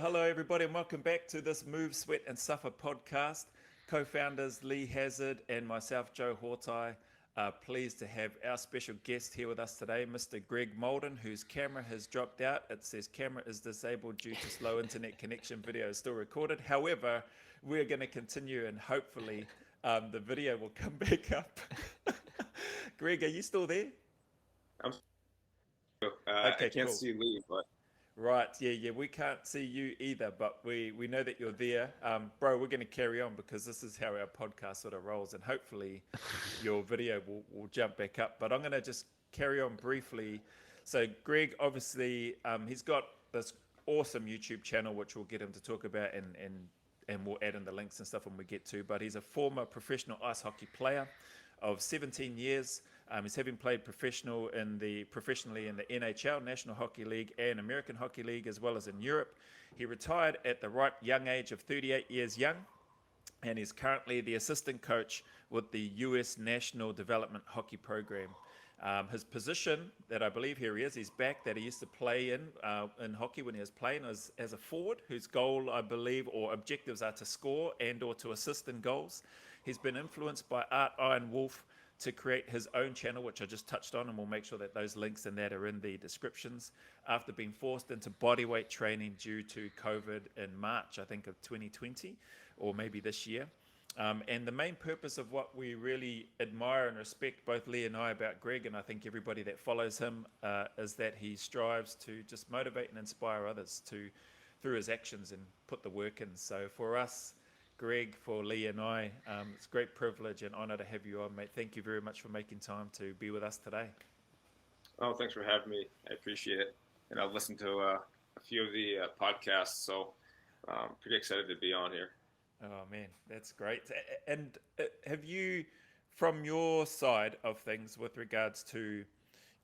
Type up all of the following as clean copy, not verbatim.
Hello, everybody, and welcome back to this Move, Sweat, and Suffer podcast. Co-founders Lee Hazard and myself, Joe Hotai, are pleased to have our special guest here with us today, Mr. Greg Mauldin, whose camera has dropped out. It says camera is disabled due to slow internet connection. Video is still recorded. However, we're going to continue, and hopefully the video will come back up. Greg, are you still there? I'm Okay, I can't cool. see Lee, but Right, yeah, we can't see you either, but we know that you're there. Bro, we're going to carry on because this is how our podcast sort of rolls, and hopefully your video will jump back up. But I'm going to just carry on briefly. So Greg, obviously, he's got this awesome YouTube channel, which we'll get him to talk about, and we'll add in the links and stuff when we get to. But he's a former professional ice hockey player of 17 years. He's having played professionally in the NHL, National Hockey League, and American Hockey League, as well as in Europe. He retired at the ripe young age of 38 years young, and is currently the assistant coach with the US National Development Hockey Program. His position that I believe here he is, he's back, that he used to play in hockey when he was playing as a forward, whose goal, I believe, or objectives are to score and or to assist in goals. He's been influenced by Art Iron Wolf to create his own channel, which I just touched on, and we'll make sure that those links and that are in the descriptions, after being forced into bodyweight training due to COVID in March, I think, of 2020, or maybe this year. And the main purpose of what we really admire and respect, both Lee and I, about Greg, and I think everybody that follows him, is that he strives to just motivate and inspire others through his actions and put the work in. So for us, Greg, for Lee and I, it's a great privilege and honor to have you on, mate. Thank you very much for making time to be with us today. oh, thanks for having me. I appreciate it. And I've listened to a few of the podcasts, so pretty excited to be on here. Oh, man, that's great. And have you, from your side of things with regards to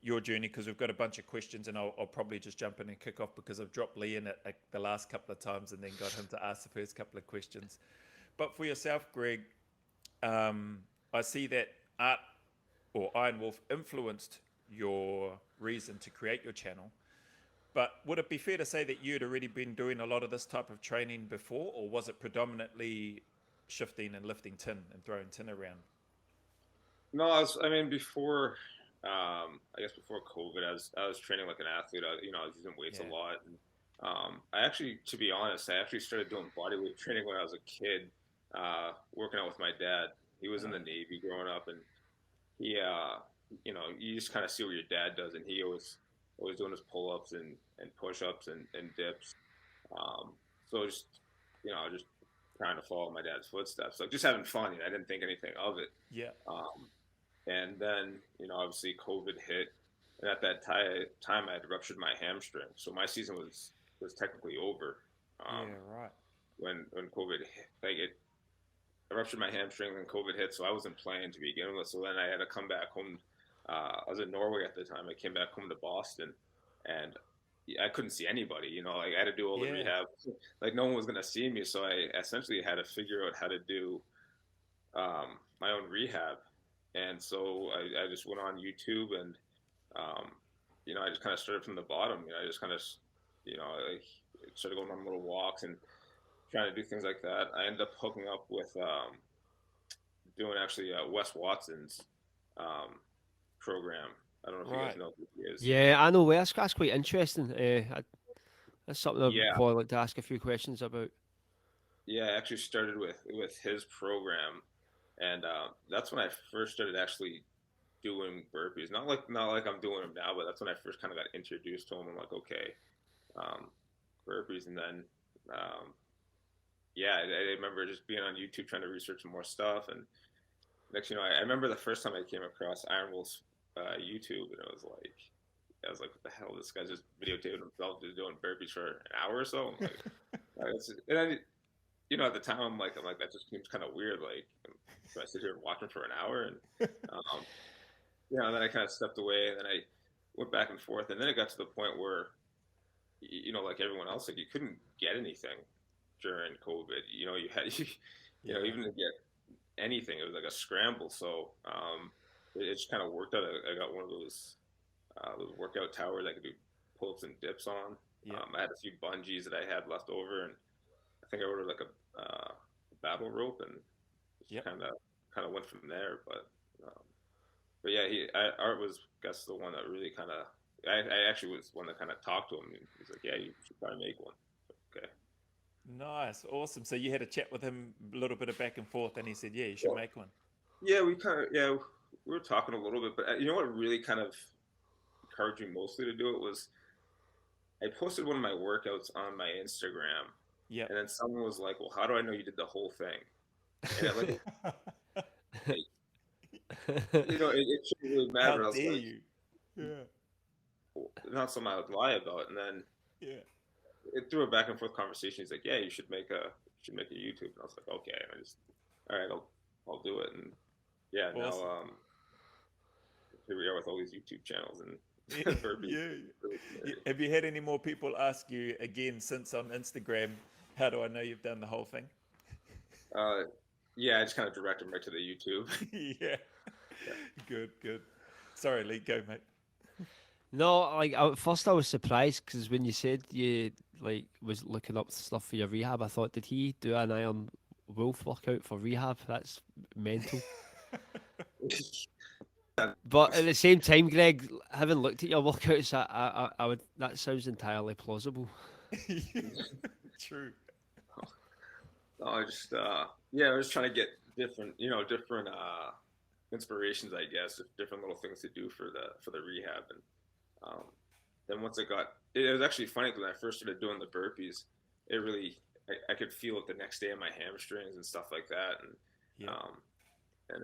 your journey, because we've got a bunch of questions, and I'll probably just jump in and kick off because I've dropped Lee in it the last couple of times and then got him to ask the first couple of questions. But for yourself, Greg, I see that Art or Iron Wolf influenced your reason to create your channel. But would it be fair to say that you'd already been doing a lot of this type of training before, or was it predominantly shifting and lifting tin and throwing tin around? No, before, I guess before COVID, I was training like an athlete. I was using weights Yeah. a lot. And, to be honest, I actually started doing bodyweight training when I was a kid, working out with my dad. He was in the Navy growing up, and he, you just kind of see what your dad does, and he always doing his pull-ups and push-ups and dips. So just trying to follow my dad's footsteps, like just having fun. I didn't think anything of it. Yeah. And then, obviously COVID hit, and at that time I had ruptured my hamstring, so my season was technically over. Yeah, right. When COVID hit, I ruptured my hamstring, and COVID hit, so I wasn't playing to begin with. So then I had to come back home. I was in Norway at the time. I came back home to Boston, and I couldn't see anybody. Like I had to do all the Yeah. rehab. Like no one was gonna see me, so I essentially had to figure out how to do my own rehab. And so I just went on YouTube, and I just kind of started from the bottom. I just kind of I started going on little walks and trying to do things like that. I ended up hooking up with doing actually Wes Watson's program. I don't know if you guys Right. know who he is. Yeah, I know. Well, that's quite interesting. That's something I'd Yeah, probably like to ask a few questions about. yeah. I actually started with his program, and that's when I first started actually doing burpees. Not like I'm doing them now, but that's when I first kind of got introduced to them. I'm like, okay, um, burpees, and then yeah, I remember just being on YouTube trying to research more stuff, and next, I remember the first time I came across Iron Wolf's YouTube, and I was like, what the hell? This guy's just videotaping himself just doing burpees for an hour or so. I'm like, and then, at the time, I'm like, that just seems kind of weird. Like, so I sit here and watch him for an hour, and and then I kind of stepped away, and then I went back and forth, and then it got to the point where, like everyone else, like you couldn't get anything during COVID. You had, Yeah. even to get anything, it was like a scramble. So it just kind of worked out. I got one of those workout towers I could do pull-ups and dips on, Yeah. I had a few bungees that I had left over, and I think I ordered like a battle rope, and just Yep. kind of went from there. But yeah, Art was, I guess, the one that really kind of. I actually was one that kind of talked to him. And he's like, "Yeah, you should probably make one." Okay. Nice, awesome. So you had a chat with him, a little bit of back and forth, and he said, "Yeah, you should Well, make one." yeah, we were talking a little bit, but you know what really kind of encouraged me mostly to do it was I posted one of my workouts on my Instagram, Yep. and then someone was like, "Well, how do I know you did the whole thing?" And it shouldn't really How matter. I was dare like, you? Yeah. well, not something I would lie about. And then Yeah. it threw a back and forth conversation. He's like, "Yeah, you should make a YouTube." And I was like, "Okay." And all right, I'll do it. And yeah, Awesome. now here we are with all these YouTube channels and burpees. Yeah. Have you had any more people ask you again since on Instagram, how do I know you've done the whole thing? Yeah, I just kind of direct them right to the YouTube. Yeah. Good. Sorry, Lee, go, mate. No, like at first I was surprised because when you said you like was looking up stuff for your rehab, I thought, did he do an Iron Wolf workout for rehab? That's mental. But at the same time, Greg, having looked at your workouts, I would, that sounds entirely plausible. True. No, I just yeah, I was trying to get different inspirations, I guess, different little things to do for the rehab. And then once it was actually funny because when I first started doing the burpees, it really I could feel it the next day in my hamstrings and stuff like that. And Yeah. and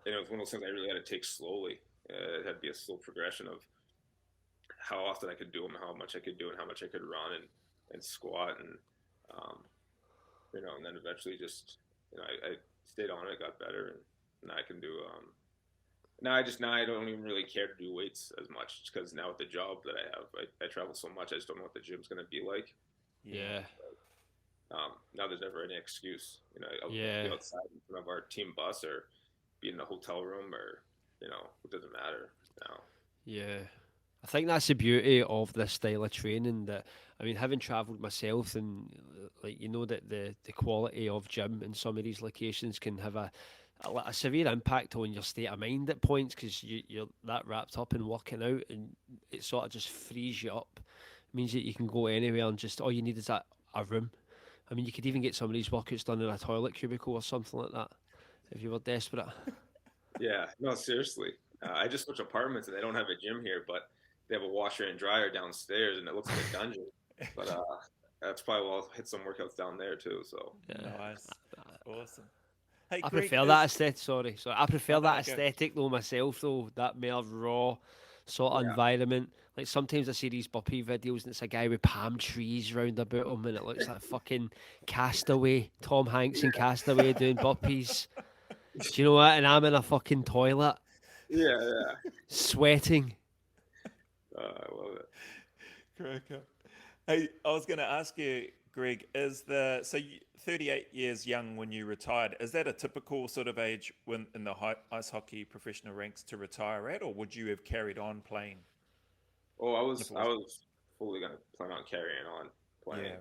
it was one of those things I really had to take slowly. It had to be a slow progression of how often I could do them, how much I could do, and how much I could run and squat. And and then eventually just I stayed on it, got better, and now I can do now I don't even really care to do weights as much because now with the job that I have, I travel so much, I just don't know what the gym's going to be like. Yeah. Now there's never any excuse. I'll be outside in front of our team bus or be in a hotel room or it doesn't matter now. Yeah. I think that's the beauty of this style of training. That, I mean, having travelled myself, and like that the quality of gym in some of these locations can have a severe impact on your state of mind at points because you're that wrapped up in working out, and it sort of just frees you up. It means that you can go anywhere and just all you need is a room. I mean, you could even get some of these workouts done in a toilet cubicle or something like that if you were desperate. Yeah, no, seriously. I just switched apartments and they don't have a gym here, but they have a washer and dryer downstairs, and it looks like a dungeon. But that's probably why I'll hit some workouts down there too. So nice, awesome. Hey, I Greg, prefer that aesthetic. Sorry, I prefer that okay. aesthetic though myself. Though that more raw sort of environment. Like sometimes I see these burpee videos and it's a guy with palm trees round about him, and it looks like fucking Castaway, Tom Hanks and Castaway doing burpees. Do you know what? And I'm in a fucking toilet. Yeah. Sweating. I love it. Crack up. Hey, I was going to ask you, Greg, so you 38 years young when you retired, is that a typical sort of age when in the ice hockey professional ranks to retire at, or would you have carried on playing? Oh, I was fully going to plan on carrying on playing. Yeah,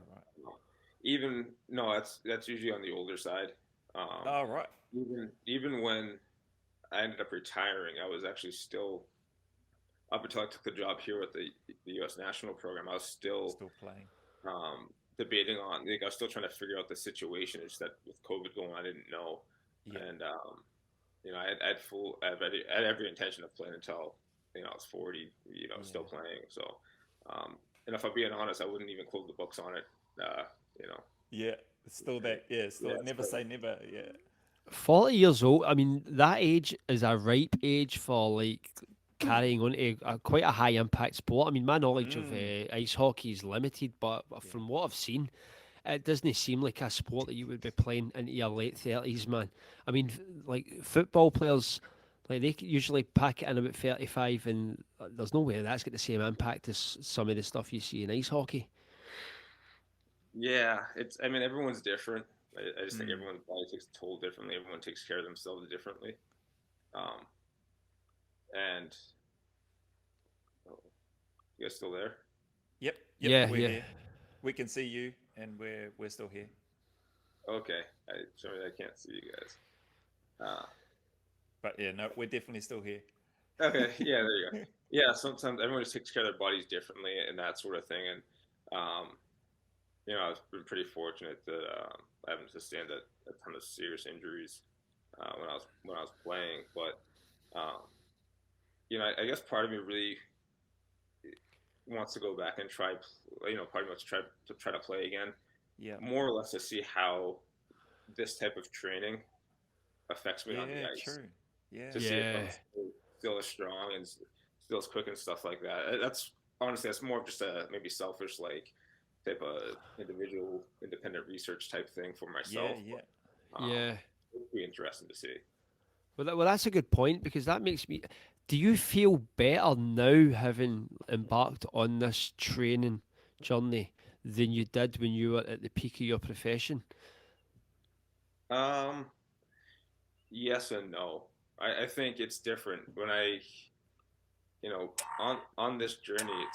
right. That's usually on the older side. Oh, right. Even when I ended up retiring, I was actually still, up until I took the job here with the U.S. national program, I was still playing. Debating on, I was still trying to figure out the situation. It's that with COVID going on, I didn't know. Yeah. And, I had every intention of playing until, I was 40, still playing. So, and if I'm being honest, I wouldn't even close the books on it, Yeah, it's still that, never say never, yeah. 40 years old, I mean, that age is a ripe age for, like, carrying on to quite a high impact sport. I mean, my knowledge of ice hockey is limited, but from what I've seen, it doesn't seem like a sport that you would be playing into your late 30s, man. I mean, like, football players, like, they usually pack it in about 35, and there's no way that's got the same impact as some of the stuff you see in ice hockey. Yeah, everyone's different. I just think everyone's body takes a toll differently. Everyone takes care of themselves differently. And you guys still there? Yep. Yeah, we're yeah. here. We can see you, and we're still here. Okay. Sorry, I can't see you guys. But yeah, no, we're definitely still here. Okay. Yeah, there you go. Yeah, sometimes everyone just takes care of their bodies differently and that sort of thing. And, I've been pretty fortunate that I haven't sustained a ton of serious injuries when I was playing. But, I guess part of me really wants to go back and try, part of me wants to try to play again. Yeah. More or less to see how this type of training affects me on the ice. True. Yeah. To see if I'm still as strong and still as quick and stuff like that. That's honestly, that's more of just a maybe selfish type of independent research type thing for myself. Yeah. Yeah. It'd be interesting to see. Well, that's a good point, because that makes me. Do you feel better now, having embarked on this training journey, than you did when you were at the peak of your profession? Yes and no. I think it's different when on this journey,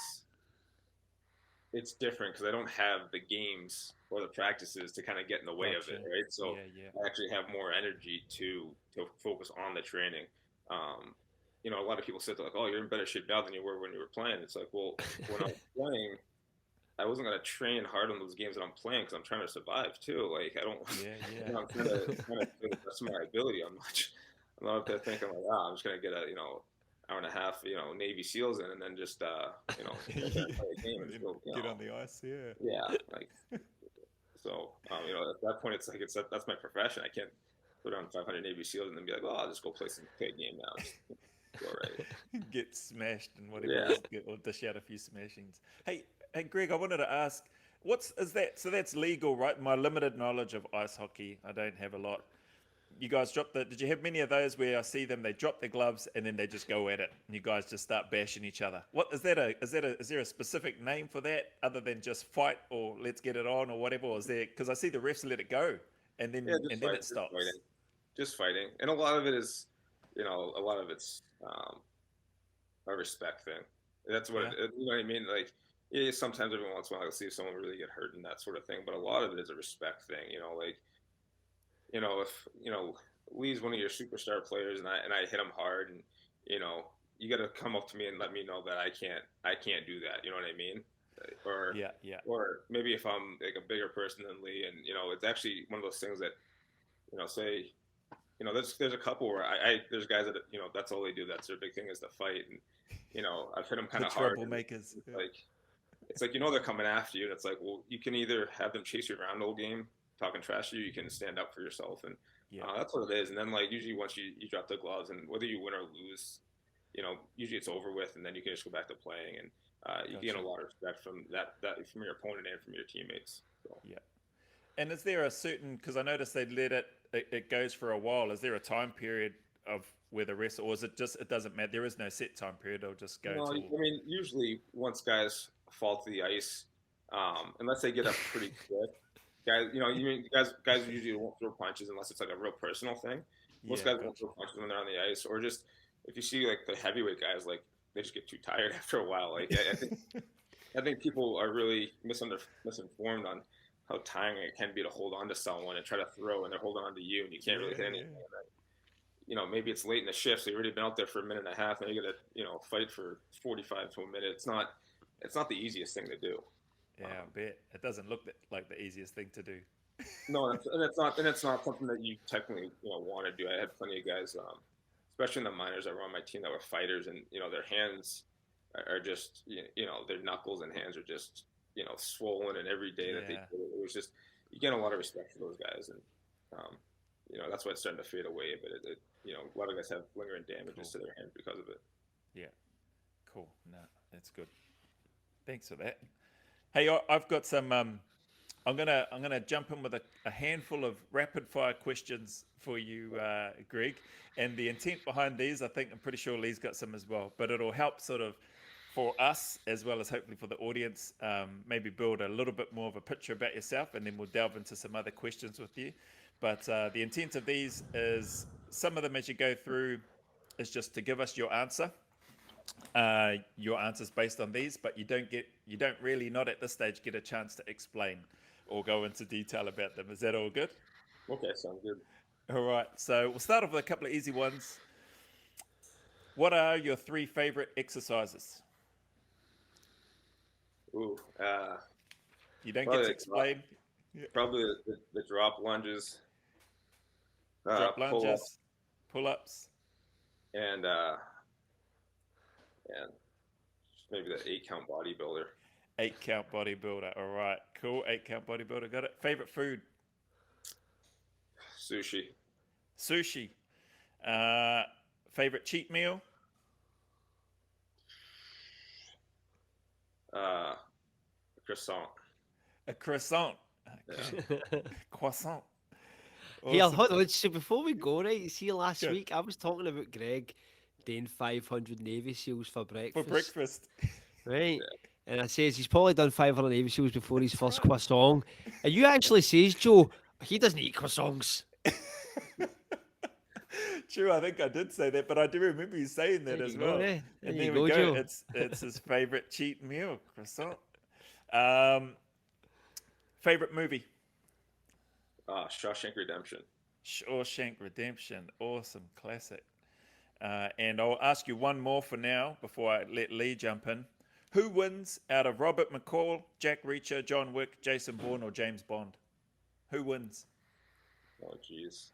it's different because I don't have the games or the practices to kind of get in the way of it, right? So I actually have more energy to focus on the training. A lot of people said like, "Oh, you're in better shape now than you were when you were playing." It's like, well, when I was playing, I wasn't gonna train hard on those games that I'm playing because I'm trying to survive too. Like I don't, I'm trying to do the best of my ability. I'm not up there thinking like, I'm just gonna get a hour and a half, Navy SEALs in, and then just play a game and still, get on the ice. Yeah, like so. At that point, it's like that's my profession. I can't put on 500 Navy SEALs and then be like, I'll just go play a game now. Go right. Get smashed and whatever. Or dish out a few smashings. Hey, Greg, I wanted to ask, is that? So that's legal, right? My limited knowledge of ice hockey, I don't have a lot. You guys did you have many of those where I see them, they drop their gloves and then they just go at it and you guys just start bashing each other? What is there a specific name for that other than just fight or let's get it on or whatever? Or is there, because I see the refs let it go and then it stops. Just fighting. And a lot of it is, it's a respect thing. That's what you know what I mean? Like, sometimes every once in a while I'll see someone really get hurt and that sort of thing, but a lot of it is a respect thing, if Lee's one of your superstar players and I hit him hard, and you got to come up to me and let me know that I can't do that. You know what I mean? Or maybe if I'm like a bigger person than Lee, and it's actually one of those things that say there's a couple where there's guys that that's all they do. That's their big thing is to fight, and I've hit them kind of hard. Troublemakers. It's like they're coming after you, and it's like, well, you can either have them chase you around the whole game talking trash to you, you can stand up for yourself, and that's what it is. And then usually once you drop the gloves, and whether you win or lose, usually it's over with, and then you can just go back to playing, and you gain a lot of respect from that from your opponent and from your teammates. So. Yeah. And is there a certain, because I noticed they let it goes for a while, is there a time period of where the rest, or is it just, it doesn't matter, there is no set time period, it'll just go I mean, usually once guys fall to the ice, unless they get up pretty quick, guys usually won't throw punches unless it's like a real personal thing. Most guys won't throw punches when they're on the ice, or just if you see like the heavyweight guys, like they just get too tired after a while. Like I think people are really misinformed on how tiring it can be to hold on to someone and try to throw, and they're holding on to you, and you can't really hit anything. Maybe it's late in the shift, so you've already been out there for a minute and a half, and you got to fight for 45 to a minute. It's not the easiest thing to do. Yeah, I bet. It doesn't look like the easiest thing to do. No, and it's not something that you technically want to do. I had plenty of guys, especially in the minors that were on my team that were fighters, and their hands are just their knuckles and hands are just swollen, and every day that they do it, it was just, you get a lot of respect for those guys, and that's why it's starting to fade away. But a lot of guys have lingering damages to their hands because of it. Yeah, cool. No, that's good. Thanks for that. Hey, I've got some. I'm gonna jump in with a handful of rapid fire questions for you, Greg. And the intent behind these, I'm pretty sure Lee's got some as well. But it'll help sort of for us as well as hopefully for the audience, maybe build a little bit more of a picture about yourself, and then we'll delve into some other questions with you. But the intent of these is some of them as you go through is just to give us your answer. your answers based on these, but you don't really, not at this stage, get a chance to explain or go into detail about them. Is that all good? Okay, sounds good. All right. So we'll start off with a couple of easy ones. What are your 3 favorite exercises? Ooh, You don't get probably to explain. probably the drop lunges, Drop pull-ups, lunges, pull-ups, and maybe the 8-count bodybuilder. 8-count bodybuilder. All right. Cool. 8-count bodybuilder. Got it. Favorite food? Sushi. Sushi. Favorite cheat meal? Croissant. A croissant. Yeah. Croissant. Here, Awesome. hold on. So before we go, right, see last Good. week I was talking about Greg doing 500 Navy SEALs for breakfast. For breakfast. Right. And I says he's probably done 500 Navy SEALs before his first croissant. And you actually says, Joe, he doesn't eat croissants. True, I think I did say that, but I do remember you saying that There as you go, well. eh? There And you there go, we go. Joe. It's his favorite cheat meal, croissant. Favorite movie? Shawshank Redemption. Shawshank Redemption. Awesome, classic. And I'll ask you one more for now before I let Lee jump in. Who wins out of Robert McCall, Jack Reacher, John Wick, Jason Bourne, or James Bond? Who wins? Oh, jeez.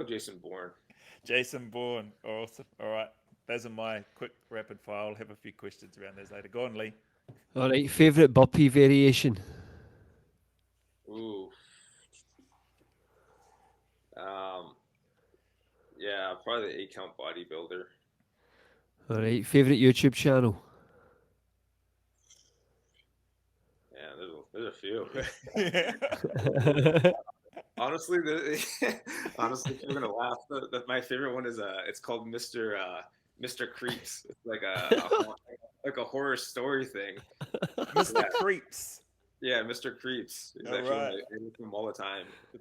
Jason Bourne. Jason Bourne. Awesome. All right. Those are my quick rapid fire. I'll have a few questions around those later. Go on, Lee. All right. Favorite burpee variation? Ooh. Yeah, probably the 8-count bodybuilder. All right. Favorite YouTube channel? Yeah, there's a few. Yeah. Honestly, honestly, you're gonna laugh. My favorite one is it's called Mr. Creeps. It's like like a horror story thing. Mr. Creeps. Yeah, Mr. Creeps. He's All actually right. I listen to him all the time. I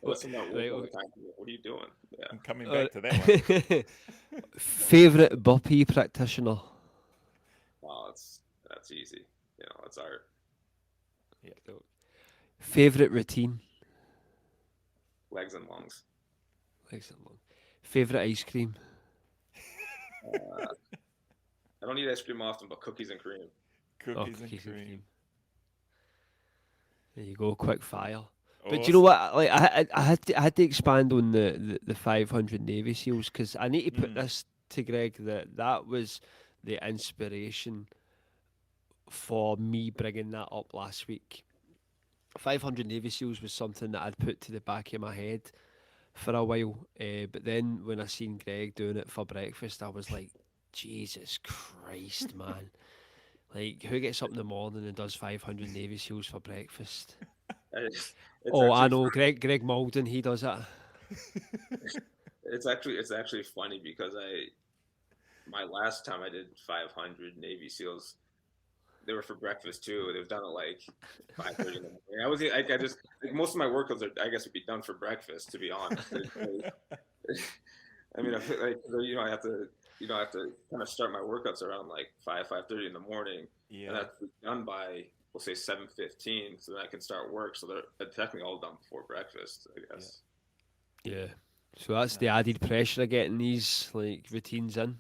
listen to that Right, all the time. What are you doing? Yeah. I'm coming back to that one. Favorite burpee practitioner? Oh, that's easy. It's art. Yeah. Favorite routine? Legs and lungs. Excellent. Favorite ice cream? I don't eat ice cream often, but cookies and cream. Cookies and cream. There you go, quick fire. But Awesome. do you know what? Like I had to expand on the 500 Navy SEALs because I need to put this to Greg that was the inspiration for me bringing that up last week. 500 Navy SEALs was something that I'd put to the back of my head for a while, but then when I seen Greg doing it for breakfast, I was like, Jesus Christ, man. Like, who gets up in the morning and does 500 Navy SEALs for breakfast? I know, Greg Mauldin, he does that. It's actually funny because my last time I did 500 Navy SEAls, they were for breakfast too. They've done it like 5:30 in the morning. I just like, most of my workouts I guess would be done for breakfast, to be honest. I mean, I feel like I have to kind of start my workouts around like 5:30 in the morning, Yeah. and that's done by we'll say 7:15, so then I can start work. So they're technically all done before breakfast, I guess. Yeah. So that's the added pressure of getting these like routines in.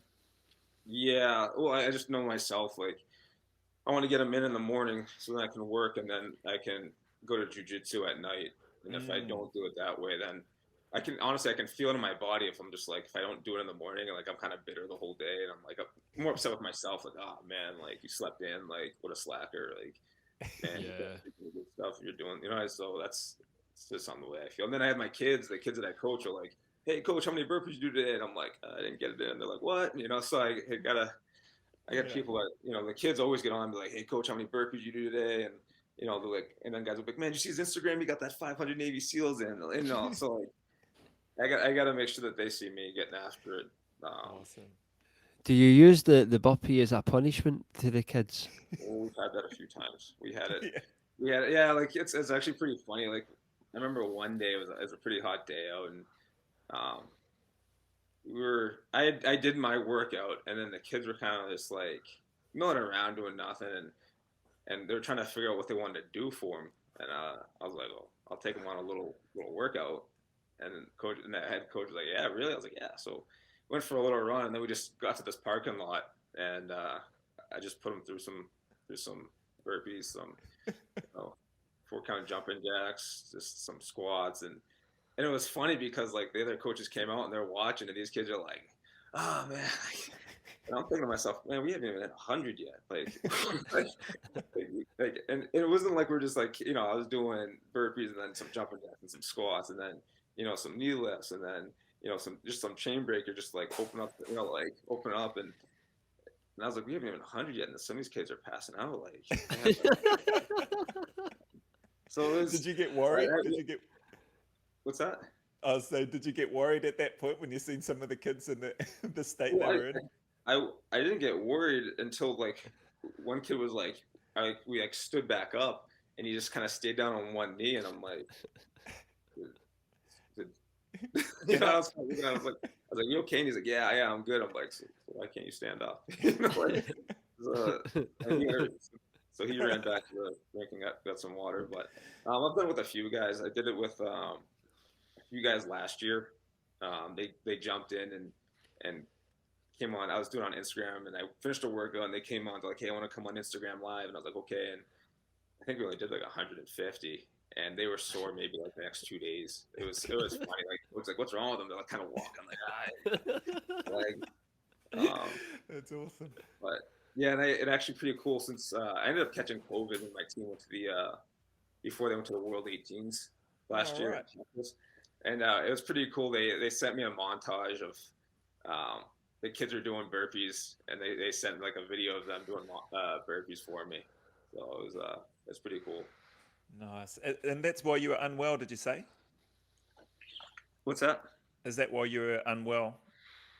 Yeah. Well, I just know myself. Like, I want to get them in the morning so then I can work, and then I can go to Jiu Jitsu at night. And if I don't do it that way, then I can feel it in my body if I'm just like, if I don't do it in the morning, like I'm kind of bitter the whole day, and I'm like I'm more upset with myself, like, oh man, like you slept in, like what a slacker, like man, you got good stuff you're doing, So it's just on the way I feel. And then I have my kids, the kids that I coach are like, hey coach, how many burpees you do today? And I'm like, I didn't get it in. They're like, what? So I got people that, the kids always get on and be like, hey coach, how many burpees you do today? And they're like, and then guys will be like, man, you see his Instagram? You got that 500 Navy SEALs in, so like, I got to make sure that they see me getting after it. Awesome. Do you use the burpee as a punishment to the kids? We've had that a few times. We had it. Yeah, like it's actually pretty funny. Like I remember one day it was a pretty hot day out, and I did my workout, and then the kids were kind of just like milling around doing nothing, and they're trying to figure out what they wanted to do for him. And I was like, "Oh, I'll take him on a little workout." And then the head coach was like, "Yeah, really?" I was like, "Yeah." So went for a little run, and then we just got to this parking lot, and I just put him through some burpees, some 4-count jumping jacks, just some squats, and it was funny because like the other coaches came out and they're watching, and these kids are like, "Oh man." And I'm thinking to myself, man, we haven't even hit 100 yet. And it wasn't like we're just like, I was doing burpees and then some jumping jacks and some squats and then, some knee lifts and then, some chain breaker, just like open up. And I was like, we haven't even 100 yet. And some of these kids are passing out. So it was, Did you get worried? what's that? I was saying, did you get worried at that point when you seen some of the kids in the state they were in? I didn't get worried until like one kid was like, we like stood back up and he just kind of stayed down on one knee, and I'm like, I was like, "You okay?" And he's like, "Yeah, I'm good." I'm like, "So why can't you stand up?" So he ran back to drinking, got some water. But I've done it with a few guys. I did it with a few guys last year. They jumped in and came on. I was doing it on Instagram, and I finished a workout, and they came on. They're like, "Hey, I want to come on Instagram live," and I was like, "Okay." And I think we only did like 150, and they were sore maybe like the next 2 days. It was funny. Like, it was like, "What's wrong with them?" They're like kind of walking like, That's awesome. But yeah, and it actually pretty cool since I ended up catching COVID when my team went to before they went to the World 18s last year. Right. And it was pretty cool. They sent me a montage of the kids are doing burpees, and they sent like a video of them doing burpees for me. So it was pretty cool. Nice. And that's why you were unwell, did you say? What's that? Is that why you were unwell,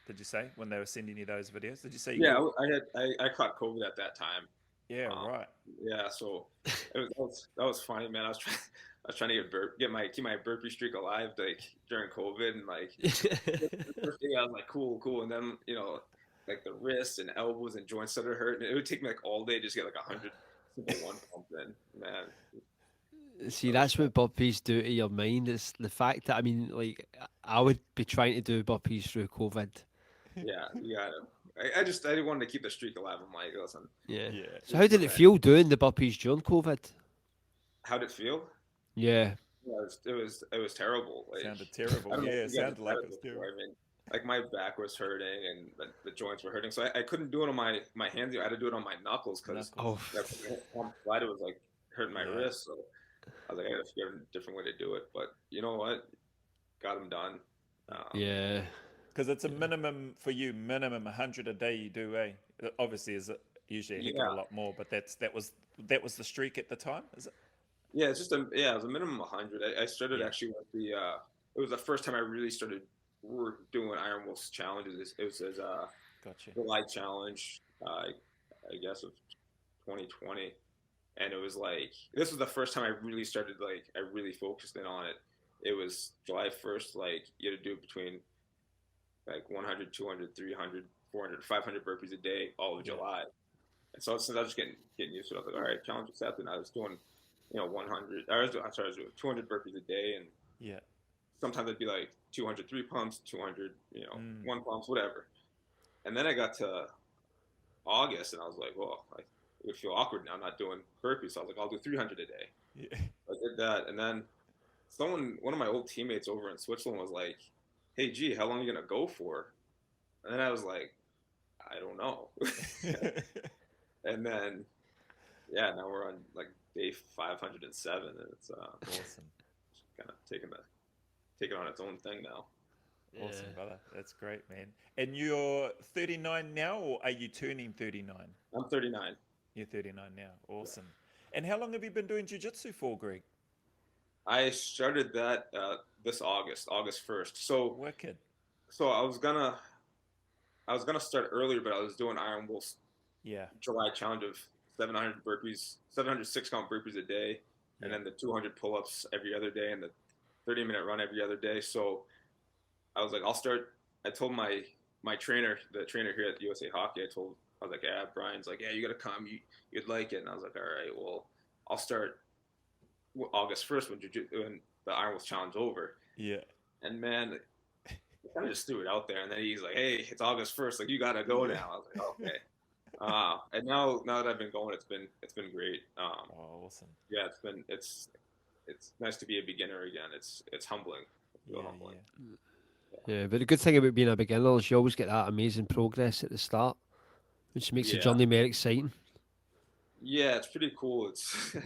did you say, when they were sending you those videos? Did you say? Yeah, I caught COVID at that time. Yeah, right. Yeah, so that was funny, man. I was trying to keep my burpee streak alive, like during COVID, and like the first day I was like, cool, and then like the wrists and elbows and joints started hurting. It would take me like all day just to get like 100 simple one pump in, man. See, that's what burpees do to your mind. It's the fact that, I mean, like, I would be trying to do burpees through COVID. Yeah, you got it. I didn't want to keep the streak alive. I'm like, listen. Yeah. So how did it feel doing the burpees during COVID? How'd it feel? Yeah. It was terrible. Like, sounded terrible. Yeah, it sounded like it was terrible. I mean, like my back was hurting and the joints were hurting, so I couldn't do it on my hands. I had to do it on my knuckles because it was like hurting my wrist. So I was like, I got to figure out a different way to do it. But you know what? Got them done. Yeah. Because it's a minimum for you, 100 a day you do, eh? Obviously, is it usually a heck of a lot more, but that was the streak at the time, is it? Yeah, it was a minimum 100. I started actually with it was the first time I really started doing Iron Wolf's challenges. It was his July challenge, I guess of 2020, and it was like this was the first time I really started I really focused in on it. It was July 1st, like you had to do between like 100, 200, 300, 400, 500 burpees a day all of July. And so since I was just getting used to it, I was like, all right, challenge accepted. And I was doing 100. I was doing 200 burpees a day, and sometimes it'd be like 200 3 pumps, 200 1 pumps, whatever. And then I got to August, and I was like, well, it would feel awkward now not doing burpees. So I was like, I'll do 300 a day. Yeah. I did that, and then one of my old teammates over in Switzerland was like, hey, G, how long are you gonna go for? And then I was like, I don't know. And then now we're on like day 507, and it's awesome. Kind of taking on its own thing now. Awesome, brother. That's great, man. And you're 39 now, or are you turning 39? I'm 39. You're 39 now. Awesome. Yeah. And how long have you been doing jiu-jitsu for, Greg? I started that this August 1st. So wicked. So I was gonna start earlier, but I was doing Iron Wolf's July challenge of 700 burpees, 700 6-count burpees a day, and then the 200 pull-ups every other day, and the 30-minute run every other day. So I was like, I'll start I told my trainer, the trainer here at USA Hockey, I was like, yeah, Brian's like, yeah, you got to come. You'd like it. And I was like, all right, well, I'll start August 1st when the Iron Wolf Challenge over. Yeah. And man, I kind of just threw it out there. And then he's like, hey, it's August 1st. Like, you got to go now. I was like, okay. And now that I've been going, it's been great. Awesome. Yeah, it's nice to be a beginner again. It's humbling. Humbling. Yeah, but the good thing about being a beginner is you always get that amazing progress at the start, which makes the journey more exciting. Yeah, it's pretty cool. It's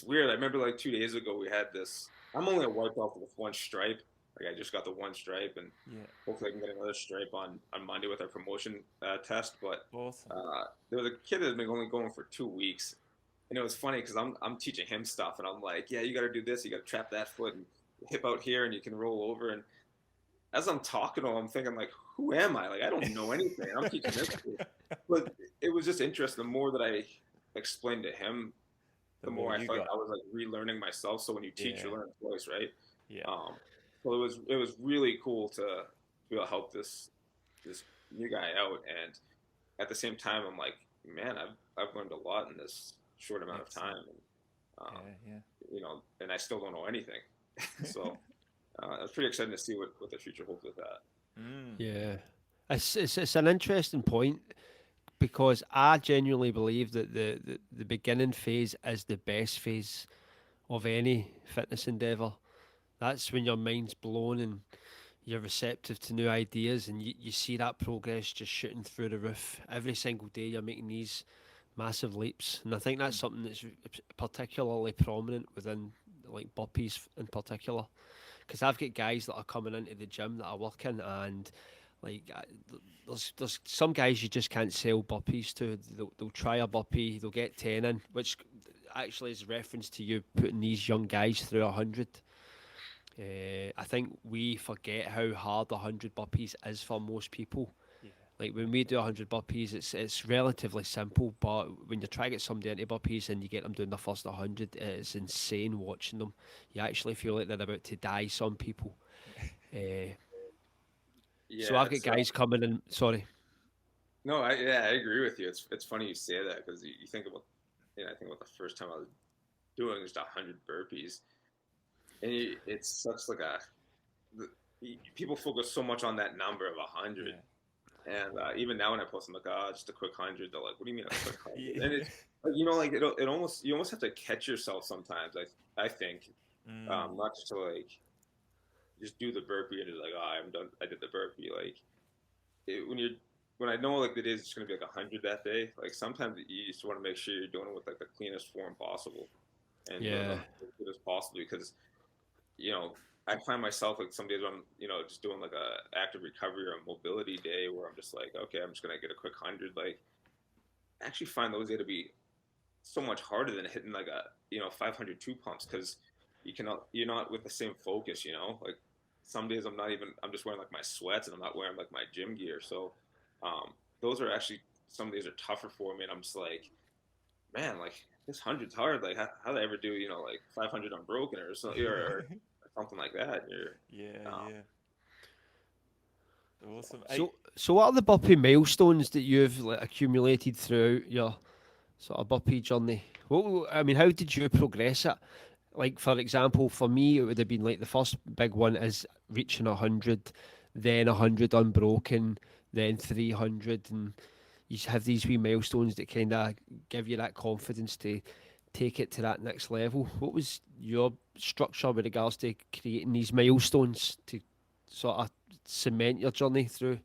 weird. I remember like 2 days ago we had this. I'm only a white belt with one stripe. Like I just got the one stripe, and hopefully I can get another stripe on Monday with our promotion test. But awesome. There was a kid that had been only going for 2 weeks, and it was funny because I'm teaching him stuff, and I'm like, yeah, you got to do this. You got to trap that foot and hip out here, and you can roll over. And as I'm talking to him, I'm thinking like, who am I? Like I don't know anything. I'm teaching this kid. But it was just interesting. The more that I explained to him, the more I felt like I was like relearning myself. So when you teach, you learn twice, right? Yeah. So it was really cool to be able to help this new guy out, and at the same time, I'm like, man, I've learned a lot in this short amount of time, and you know, and I still don't know anything. So it's pretty exciting to see what the future holds with that. Yeah, it's an interesting point, because I genuinely believe that the beginning phase is the best phase of any fitness endeavour. That's when your mind's blown and you're receptive to new ideas, and you see that progress just shooting through the roof. Every single day you're making these massive leaps, and I think that's something that's particularly prominent within like burpees in particular, because I've got guys that are coming into the gym that are working, and like there's some guys you just can't sell burpees to. They'll try a burpee, they'll get 10 in, which actually is reference to you putting these young guys through 100. I think we forget how hard 100 burpees is for most people. Like when we do 100 burpees, it's relatively simple, but when you try to get somebody into burpees and you get them doing the first 100, it's insane watching them. You actually feel like they're about to die, some people. So I've got guys coming in. Sorry. No, I agree with you. It's funny you say that, because you think about, I think about the first time I was doing just 100 burpees, and it's such like people focus so much on that number of 100. And even now when I post, I'm like, just a quick 100. They're like, what do you mean a quick 100? And it's like it almost, you almost have to catch yourself sometimes. I think not just to like just do the burpee and just like, I'm done. I did the burpee. Like when I know like the day's just gonna be like 100 that day. Like sometimes you just want to make sure you're doing it with like the cleanest form possible, and doing it as good as possible, because I find myself like some days when I'm, just doing like a active recovery or a mobility day where I'm just like, okay, I'm just going to get a quick 100. Like I actually find those days to be so much harder than hitting like 500 two pumps, because you're not with the same focus, like some days I'm just wearing like my sweats and I'm not wearing like my gym gear. So those are actually, some days are tougher for me. And I'm just like, man, like this 100's hard. Like how do I ever do, like 500 unbroken or something, or something like that. Awesome. So what are the burpee milestones that you've accumulated throughout your sort of burpee journey? How did you progress it? Like, for example, for me, it would have been like the first big one is reaching 100, then 100 unbroken, then 300, and you have these wee milestones that kind of give you that confidence to take it to that next level. What was your structure with regards to creating these milestones to sort of cement your journey through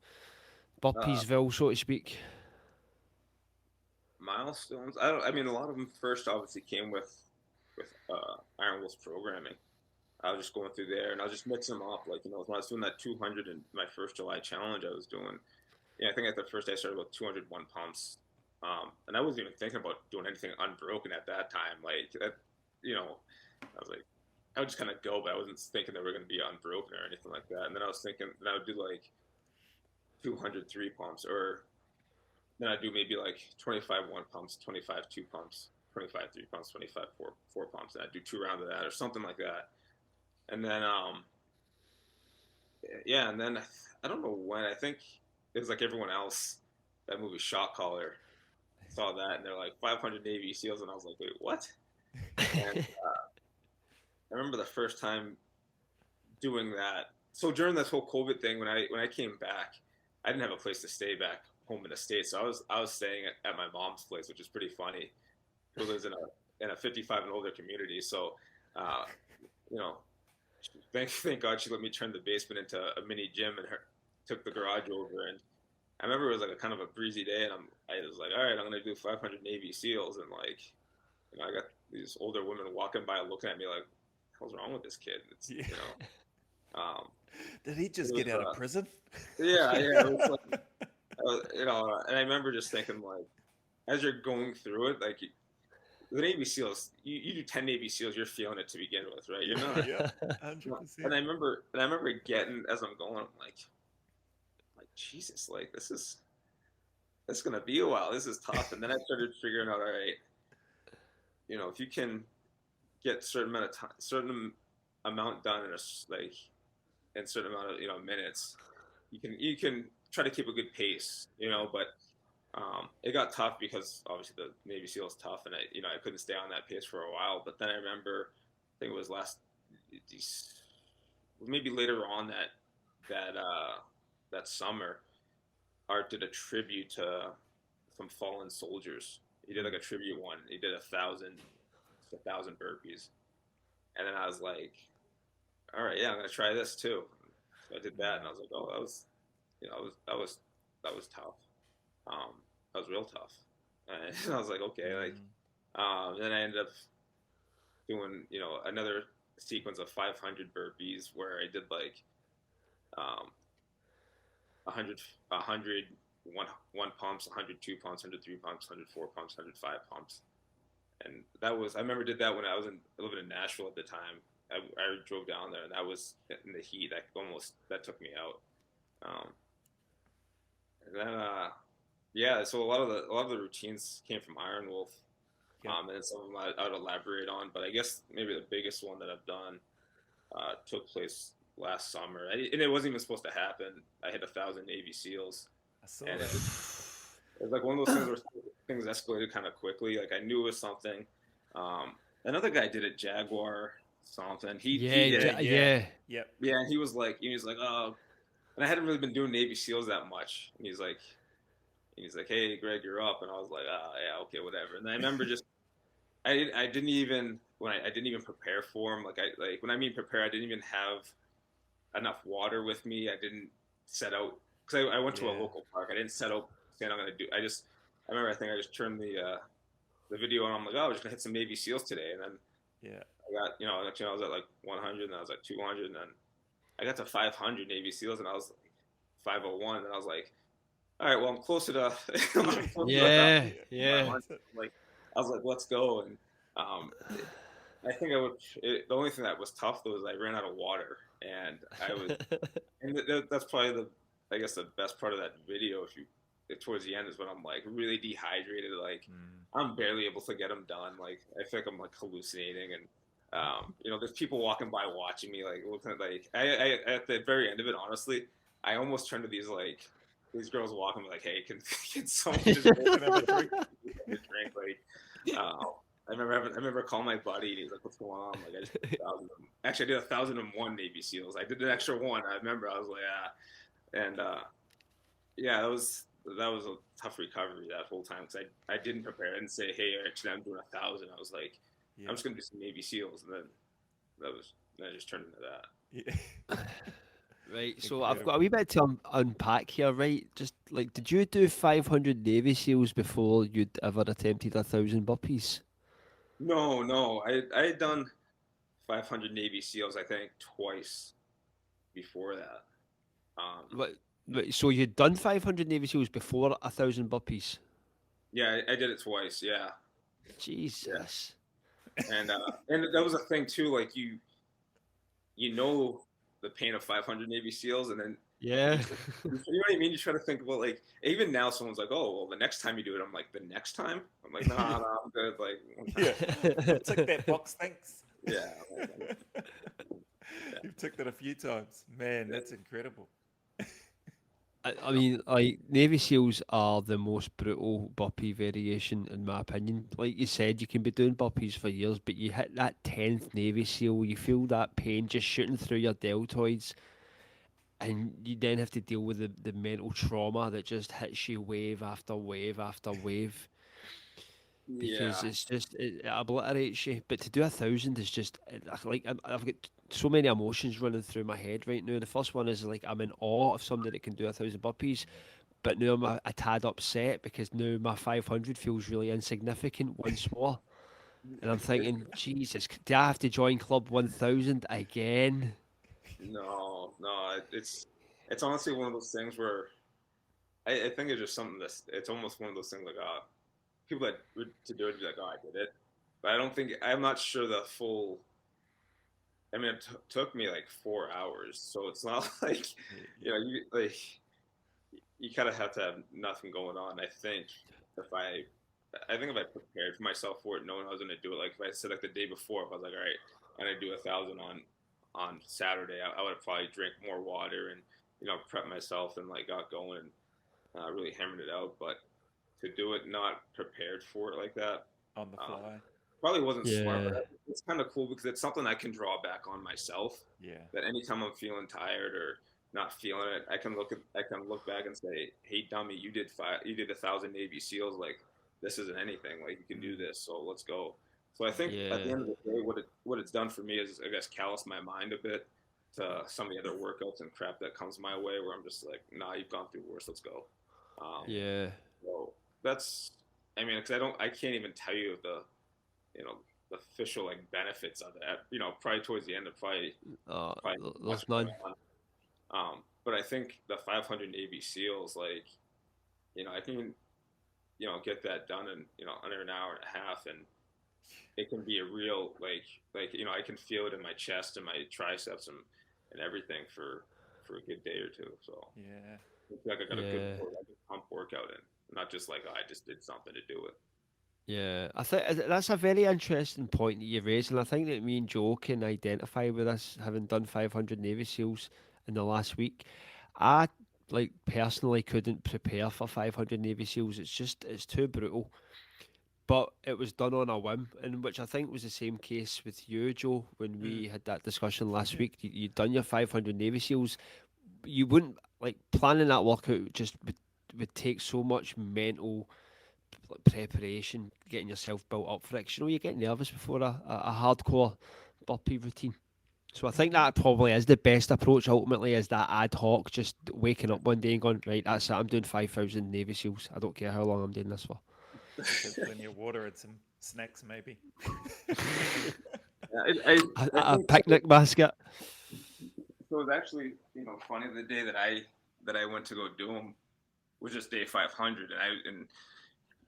Burpeesville, so to speak? Milestones? I mean, a lot of them first obviously came with Iron Wolf's programming. I was just going through there and I was just mixing them up. Like, when I was doing that 200 in my first July challenge, I was doing, I think at the first day I started about 201 pumps. And I wasn't even thinking about doing anything unbroken at that time. Like, I was like, I would just kind of go, but I wasn't thinking that we're going to be unbroken or anything like that. And then I was thinking that I would do like 203 pumps, or then I'd do maybe like 25 one pumps, 25 two pumps, 25 three pumps, 25 four pumps, and I'd do 2 rounds of that or something like that. And then yeah, and then I don't know when. I think it was like everyone else. That movie Shot Caller, saw that, and they're like 500 Navy SEALs, and I was like, wait, what? And I remember the first time doing that. So during this whole COVID thing, when I came back, I didn't have a place to stay back home in the States, so I was staying at my mom's place, which is pretty funny. Who lives in a 55 and older community, so you know, thank God she let me turn the basement into a mini gym and took the garage over. And I remember it was like a kind of a breezy day, and I was like, all right, I'm gonna do 500 Navy SEALs, and like, you know, I got these older women walking by looking at me like, what's wrong with this kid? It's, you know, did he just get out of prison? Yeah. It was like, you know, and I remember just thinking like, as you're going through it, like the Navy SEALs, you do 10 Navy SEALs, you're feeling it to begin with, right? You're not. Yeah, 100%. And I remember getting, as I'm going, I'm like Jesus, like this is gonna be a while. This is tough. And then I started figuring out, all right, you know, if you can get certain amount done in a certain amount of, you know, minutes, you can try to keep a good pace, you know. But it got tough because obviously the Navy SEAL is tough, and I couldn't stay on that pace for a while. But then I remember, I think it was maybe later on that summer, Art did a tribute to some fallen soldiers. He did like a tribute one. He did 1,000 burpees, and then I was like, all right, yeah, I'm gonna try this too. So I did that, and I was like, oh, that was, you know, that was tough. That was real tough. And I was like, okay, like, then I ended up doing, you know, another sequence of 500 burpees where I did like 100 one pumps, 102 pumps, 103 pumps, 104 pumps, 105 pumps. And that was, I remember did that when I was living in Nashville at the time. I drove down there, and that was in the heat. That took me out. And then, yeah, so a lot of the routines came from Iron Wolf. Yeah. And some of them I would elaborate on, but I guess maybe the biggest one that I've done took place last summer, and it wasn't even supposed to happen. I hit 1,000 Navy SEALs. I saw that. It was like one of those things where things escalated kind of quickly. Like I knew it was something. Another guy did it, Jaguar something. Yeah. And he was like, oh, and I hadn't really been doing Navy SEALs that much. And he's like, hey, Greg, you're up. And I was like, oh, yeah, okay, whatever. And I remember just, I didn't even prepare for him. Like when I mean prepare, I didn't even have enough water with me. I didn't set out, because I went to a local park. I didn't set out saying I'm gonna do. I remember, I think I just turned the video on. I'm like, oh, I'm just gonna hit some Navy SEALs today. And then I got, you know, I was at like 100, and I was like 200, and then I got to 500 Navy SEAls, and I was like 501, and I was like, all right, well, I'm closer to like, I was like, let's go. And I think the only thing that was tough though is I ran out of water, and I was, and that's probably I guess the best part of that video. Towards the end is when I'm like really dehydrated, like I'm barely able to get them done. Like I feel like I'm like hallucinating, and you know, there's people walking by watching me, like looking at, like I at the very end of it, honestly, I almost turned to these these girls walking like, hey, can someone just open up a drink? Like, I remember calling my buddy, and he's like, what's going on? Like, I just did 1,000 of them. Actually, I did 1,001 Navy SEAls. I did an extra one. I remember, I was like, and yeah, that was a tough recovery that whole time, because I didn't prepare. I didn't say, hey, actually, I'm doing 1,000. I was like, I'm just gonna do some Navy SEAls, and then I just turned into that. Yeah. Right, so I've got a wee bit to unpack here, right? Just like, did you do 500 Navy SEAls before you'd ever attempted 1,000 burpees? No, I had done 500 Navy SEAls, I think, twice before that. So you'd done 500 Navy SEAls before 1,000 burpees? Yeah, I did it twice. Yeah. Jesus. Yeah. And that was a thing too. Like you know the pain of 500 Navy SEAls, and then you know what I mean. You try to think about, like, even now, someone's like, "Oh, well, the next time you do it," I'm like, "The next time?" I'm like, "No, I'm good." Like, yeah, tick that box, thanks. Yeah. You've took that a few times. Man, that's incredible. I mean, like Navy SEALs are the most brutal burpee variation, in my opinion. Like you said, you can be doing burpees for years, but you hit that 10th Navy SEAL, you feel that pain just shooting through your deltoids, and you then have to deal with the mental trauma that just hits you wave after wave after wave. Because Yeah. it's just it obliterates you. But to do 1,000 is just like I've got so many emotions running through my head right now. The first one is like I'm in awe of somebody that can do 1,000 burpees, but now I'm a tad upset because now my 500 feels really insignificant once more. And I'm thinking, Jesus, do I have to join Club 1,000 again? No, it's honestly one of those things where I think it's just something that's it's almost one of those things like people that would to do it would be like, oh, I did it, but I'm not sure the full. I mean, it took me like 4 hours, so it's not like you like you kind of have to have nothing going on. If I, I think if I prepared for myself for it, knowing I was going to do it, like if I said like the day before, if I was like, all right, I'm going to do 1,000 on Saturday, I would have probably drank more water and prep myself and like got going and really hammered it out. But to do it not prepared for it like that, On the fly. probably wasn't smart. Yeah. But it's kind of cool because it's something I can draw back on myself. Yeah. That anytime I'm feeling tired or not feeling it, I can look back and say, "Hey, dummy, you did 1,000 Navy SEALs. Like this isn't anything. Like you can do this. So let's go." So I think at the Yeah. end of the day, what it's done for me is I guess callous my mind a bit to some of the other workouts and crap that comes my way, where I'm just like, "Nah, you've gone through worse. Let's go." Um, Yeah. so that's, I mean, because I can't even tell you you know, the official like benefits of that. Probably towards the end of probably watch There's it none. on. But I think the 500 Navy SEALs, like, I can, get that done in, under an hour and a half, and it can be a real I can feel it in my chest and my triceps and everything for a good day or two. So Yeah. I feel like I got a good Yeah. pump workout in, not just like I just did something to do it. Yeah, I think that's a very interesting point that you raised, and I think that me and Joe can identify with this, having done 500 Navy SEALs in the last week. I like personally couldn't prepare for 500 Navy SEALs. It's too brutal. But it was done on a whim, and which I think was the same case with you, Joe, when Mm. we had that discussion last week. You'd done your 500 Navy SEALs. You wouldn't like planning that workout just would take so much mental like preparation, getting yourself built up for it. 'Cause, you get nervous before a hardcore burpee routine. So I think that probably is the best approach. Ultimately, is that ad hoc, just waking up one day and going, right, that's it. I'm doing 5,000 Navy SEAls. I don't care how long I'm doing this for. Just have plenty of water and some snacks, maybe. Yeah, A think picnic basket. so. It's actually funny the day that I went to go do them was just day 500, and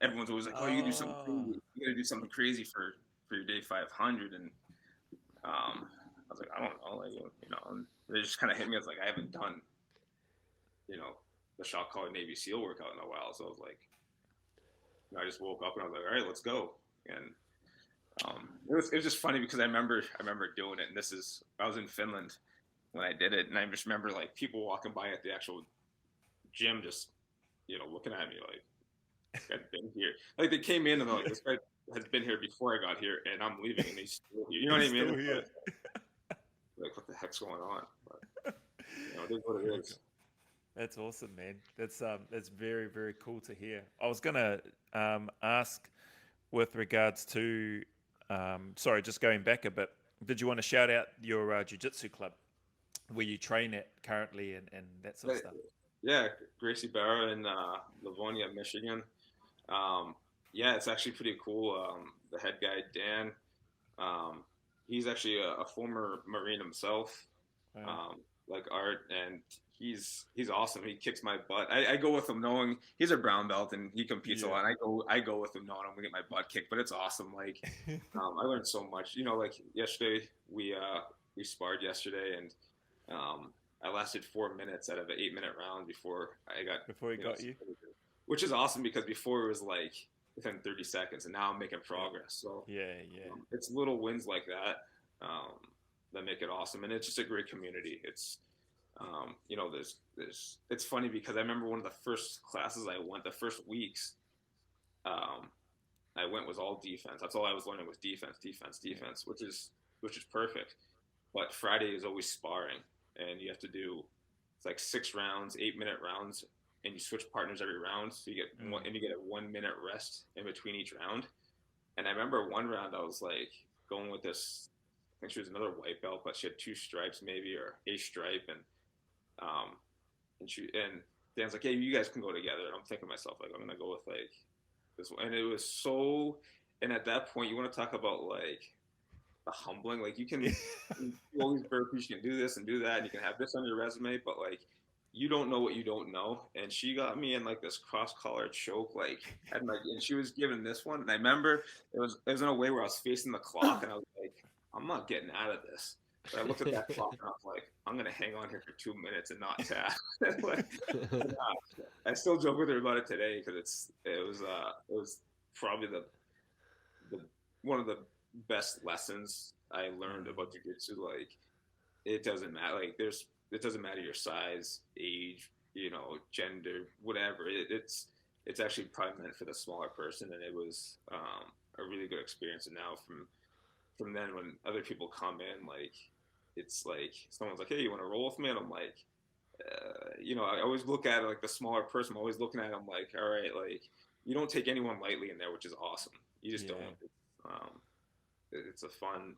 everyone's always like, oh, you can do something crazy. You got to do something crazy for your day 500, and I was like, I don't know, like and it just kind of hit me. I was like, I haven't done the shot caller Navy SEAL workout in a while, so I was like, I just woke up and I was like, all right, let's go. And it was just funny because I remember doing it, and I was in Finland when I did it, and I just remember like people walking by at the actual gym, just looking at me like I've been here. Like they came in and they're like, this guy has been here before I got here, and I'm leaving, and he's still here. You know what I mean? Still here. Like what the heck's going on? But it is what it is. That's awesome, man. That's very, very cool to hear. I was gonna ask with regards to sorry, just going back a bit. Did you want to shout out your jiu-jitsu club where you train at currently and that sort of stuff? Yeah, Gracie Barra in Livonia, Michigan. Yeah, it's actually pretty cool. The head guy, Dan, he's actually a former Marine himself, Wow. like Art, and he's awesome. He kicks my butt. I go with him knowing he's a brown belt and he competes a lot. And I go with him knowing I'm gonna get my butt kicked, but it's awesome. Like I learned so much. Like yesterday we sparred yesterday, and I lasted 4 minutes out of an 8-minute round before he got you, which is awesome because before it was like within 30 seconds, and now I'm making progress. So yeah, it's little wins like that that make it awesome. And it's just a great community. It's, you know, it's funny because I remember one of the first classes I went, the first weeks, I went was all defense. That's all I was learning was defense, which is perfect. But Friday is always sparring, and you have to do, it's like 6 rounds, 8-minute rounds, and you switch partners every round. So you get one, and you get a 1-minute rest in between each round. And I remember one round I was like going with this, I think she was another white belt, but she had 2 stripes maybe, or a stripe, and Dan's like, "Yeah, you guys can go together." And I'm thinking to myself, like, I'm gonna go with like this one. And it was so, and at that point you want to talk about like the humbling, like you can do all these burpees, you can do this and do that, and you can have this on your resume, but like you don't know what you don't know. And she got me in like this cross collar choke, like, and she was giving this one, and I remember it was in a way where I was facing the clock, and I was like, I'm not getting out of this. But I looked at that clock and I was like, I'm gonna hang on here for 2 minutes and not tap. Like, I still joke with her about it today because it was probably the one of the best lessons I learned about jiu-jitsu. Like, it doesn't matter. Like, it doesn't matter your size, age, you know, gender, whatever. It's actually probably meant for the smaller person, and it was a really good experience. And now from then, when other people come in, like, it's like someone's like, "Hey, you want to roll with me?" And I'm like, you know, I always look at it like the smaller person. I'm always looking at them like, all right, like, you don't take anyone lightly in there, which is awesome. You just don't. It's a fun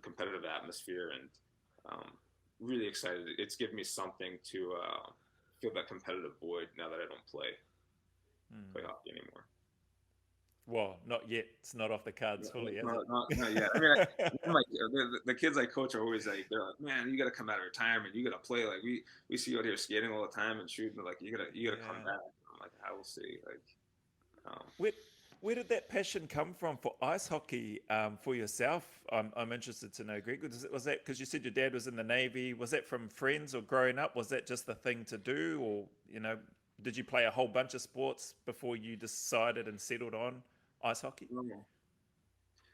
competitive atmosphere, and really excited. It's given me something to fill that competitive void now that I don't play hockey anymore. Well, not yet. It's not off the cards fully, is it? Not yet. I mean, the kids I coach are always like, they're like, "Man, you got to come out of retirement. You got to play. Like, we see you out here skating all the time and shooting. Like, you gotta come back." I'm like, I will see. Like, where did that passion come from for ice hockey for yourself? I'm interested to know, Greg. Was that because you said your dad was in the Navy? Was that from friends or growing up? Was that just the thing to do, or, you know, did you play a whole bunch of sports before you decided and settled on ice hockey?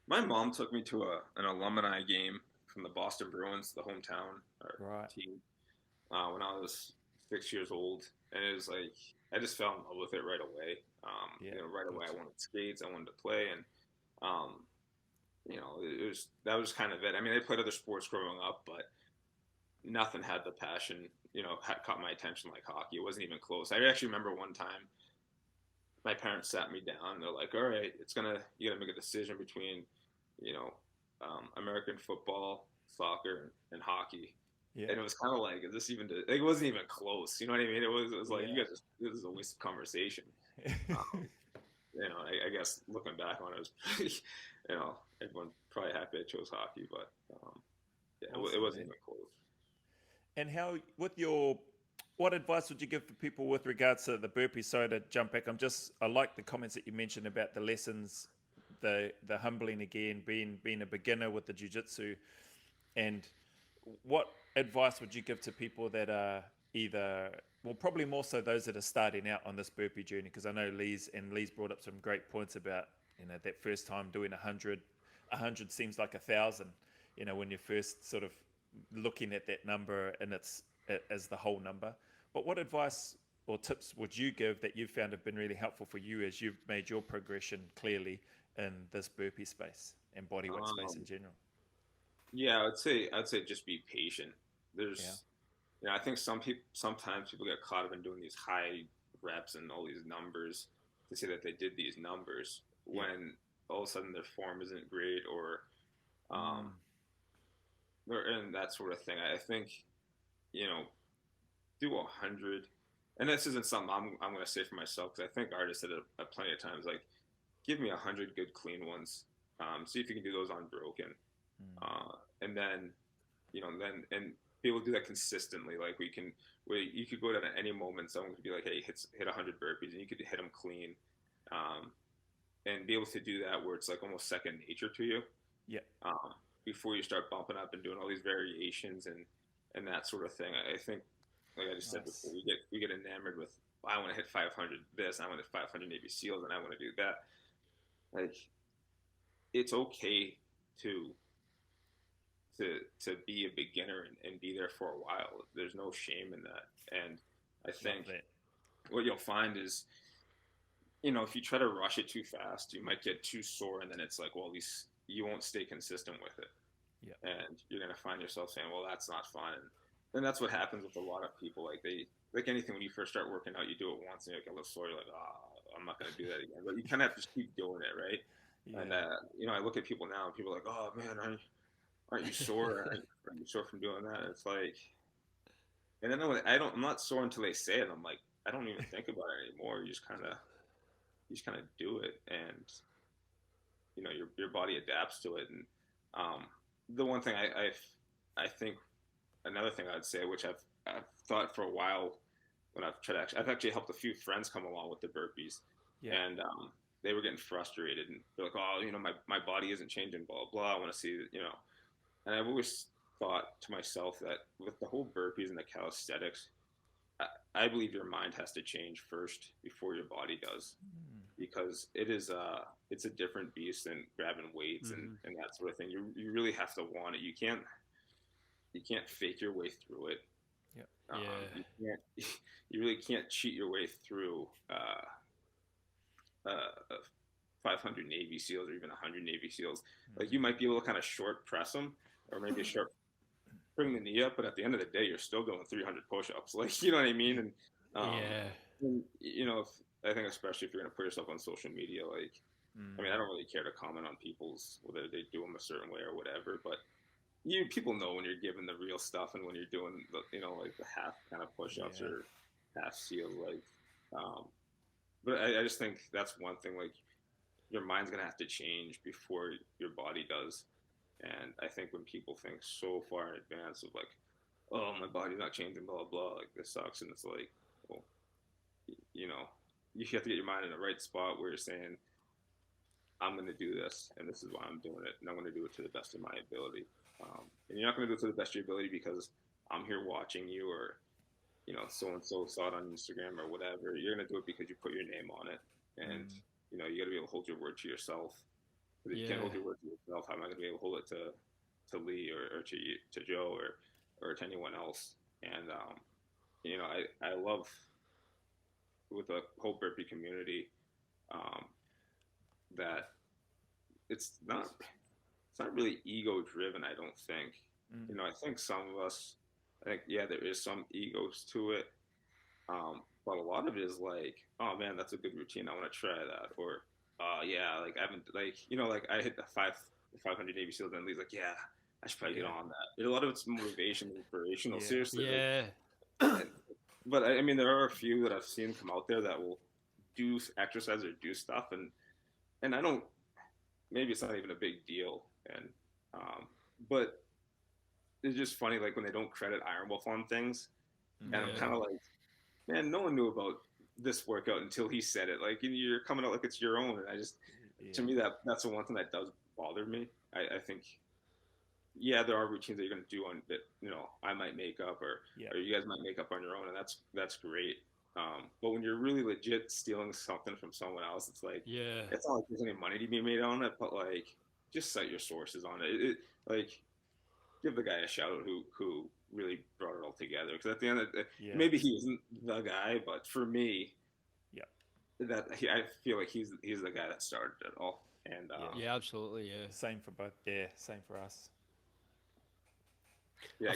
My mom took me to an alumni game from the Boston Bruins, the hometown team, when I was 6 years old, and it was like I just fell in love with it right away. You know, right away I wanted skates, I wanted to play, and you know, that was kind of it. I mean, I played other sports growing up, but nothing had the passion, you know, caught my attention like hockey. It wasn't even close. I actually remember one time my parents sat me down and they're like, "All right, you gotta make a decision between, you know, American football, soccer, and hockey." Yeah. And it was kind of like, is this even? It wasn't even close. You know what I mean? It was like, you guys, this is a waste of conversation. You know, I guess looking back on it, was pretty, you know, everyone probably happy I chose hockey, but yeah, awesome, it wasn't even close. And what advice would you give for people with regards to the burpee? Sorry to jump back. I like the comments that you mentioned about the lessons, the humbling again, being a beginner with the jiu-jitsu, and what advice would you give to people that are probably more so those that are starting out on this burpee journey? Because I know Lee's brought up some great points about, you know, that first time doing 100 seems like 1,000, you know, when you're first sort of looking at that number and it's as the whole number. But what advice or tips would you give that you've found have been really helpful for you as you've made your progression clearly in this burpee space and bodyweight space in general? Yeah, I'd say just be patient. You know, I think sometimes people get caught up in doing these high reps and all these numbers to say that they did these numbers when all of a sudden their form isn't great or and that sort of thing. I think, you know, do 100, and this isn't something I'm going to say for myself, because I think artists said it plenty of times, like, give me 100 good clean ones, see if you can do those unbroken, and then, you know, and be able to do that consistently. Like, you could go down at any moment, someone could be like, "Hey, hit 100 burpees," and you could hit them clean, and be able to do that where it's like almost second nature to you. Yeah. Before you start bumping up and doing all these variations and that sort of thing. I think, like I just said before, we get enamored with, I want to hit 500 this, I want to hit 500 Navy SEALs, and I want to do that. Like, it's okay to to be a beginner and be there for a while. There's no shame in that. And I think what you'll find is, if you try to rush it too fast, you might get too sore, and then it's like, well, these you won't stay consistent with it. Yeah. And you're gonna find yourself saying, well, that's not fun. And that's what happens with a lot of people. Like anything, when you first start working out, you do it once and you're like a little sore, you're like, I'm not gonna do that again. But you kind of have to keep doing it, right? Yeah. And I look at people now, and people are like, oh man, aren't you sore? Aren't you sore from doing that? And it's like, and then I'm not sore until they say it. I'm like, I don't even think about it anymore. You just kind of do it, and your body adapts to it. And the one thing I think, another thing I'd say, which I've thought for a while when I've actually helped a few friends come along with the burpees, and they were getting frustrated, and they're like, oh, my body isn't changing, blah blah. I want to see, and I've always thought to myself that with the whole burpees and the calisthenics, I believe your mind has to change first before your body does, because it's a different beast than grabbing weights and that sort of thing. You really have to want it. You can't fake your way through it. You really can't cheat your way through 500 Navy SEALs or even 100 Navy SEALs. Like, you might be able to kind of short press them, or maybe bring the knee up, but at the end of the day, you're still doing 300 push-ups. Like, you know what I mean? And I think especially if you're going to put yourself on social media, like, I mean, I don't really care to comment on people's, whether they do them a certain way or whatever, but people know when you're giving the real stuff and when you're doing the, like the half kind of push-ups or half seal, like, but I just think that's one thing, like, your mind's going to have to change before your body does. And I think when people think so far in advance of like, oh, my body's not changing, blah, blah, like, this sucks. And it's like, well, you have to get your mind in the right spot where you're saying, I'm going to do this, and this is why I'm doing it, and I'm going to do it to the best of my ability. And you're not going to do it to the best of your ability because I'm here watching you, or, so-and-so saw it on Instagram or whatever. You're going to do it because you put your name on it. And, you got to be able to hold your word to yourself. If you can't hold your word to yourself, how am I going to be able to hold it to Lee or to Joe or to anyone else? And, I love, with the whole burpee community, that it's not really ego driven, I don't think. I think some of us, there is some egos to it. But a lot of it is like, oh man, that's a good routine, I want to try that. Or, like, I haven't, like, like, I hit the 500 Navy SEALs, and Lee's like, yeah, I should probably get on that. A lot of it's motivation, inspirational, seriously. Like, but I mean, there are a few that I've seen come out there that will do exercise or do stuff, and I don't, maybe it's not even a big deal. And, but it's just funny, like, when they don't credit Iron Wolf on things, and I'm kind of like, man, no one knew about this workout until he said it. Like, you're coming out like it's your own. And I just, to me, that's the one thing that does bother me. I think, there are routines that you're going to do on that, I might make up, or you guys might make up on your own, and that's great. But when you're really legit stealing something from someone else, it's like, it's not like there's any money to be made on it, but like, just cite your sources on it. Like, give the guy a shout out who really brought it all together. Because at the end of the day, maybe he isn't the guy, but for me, I feel like he's the guy that started it all. And absolutely, same for both. Same for us. I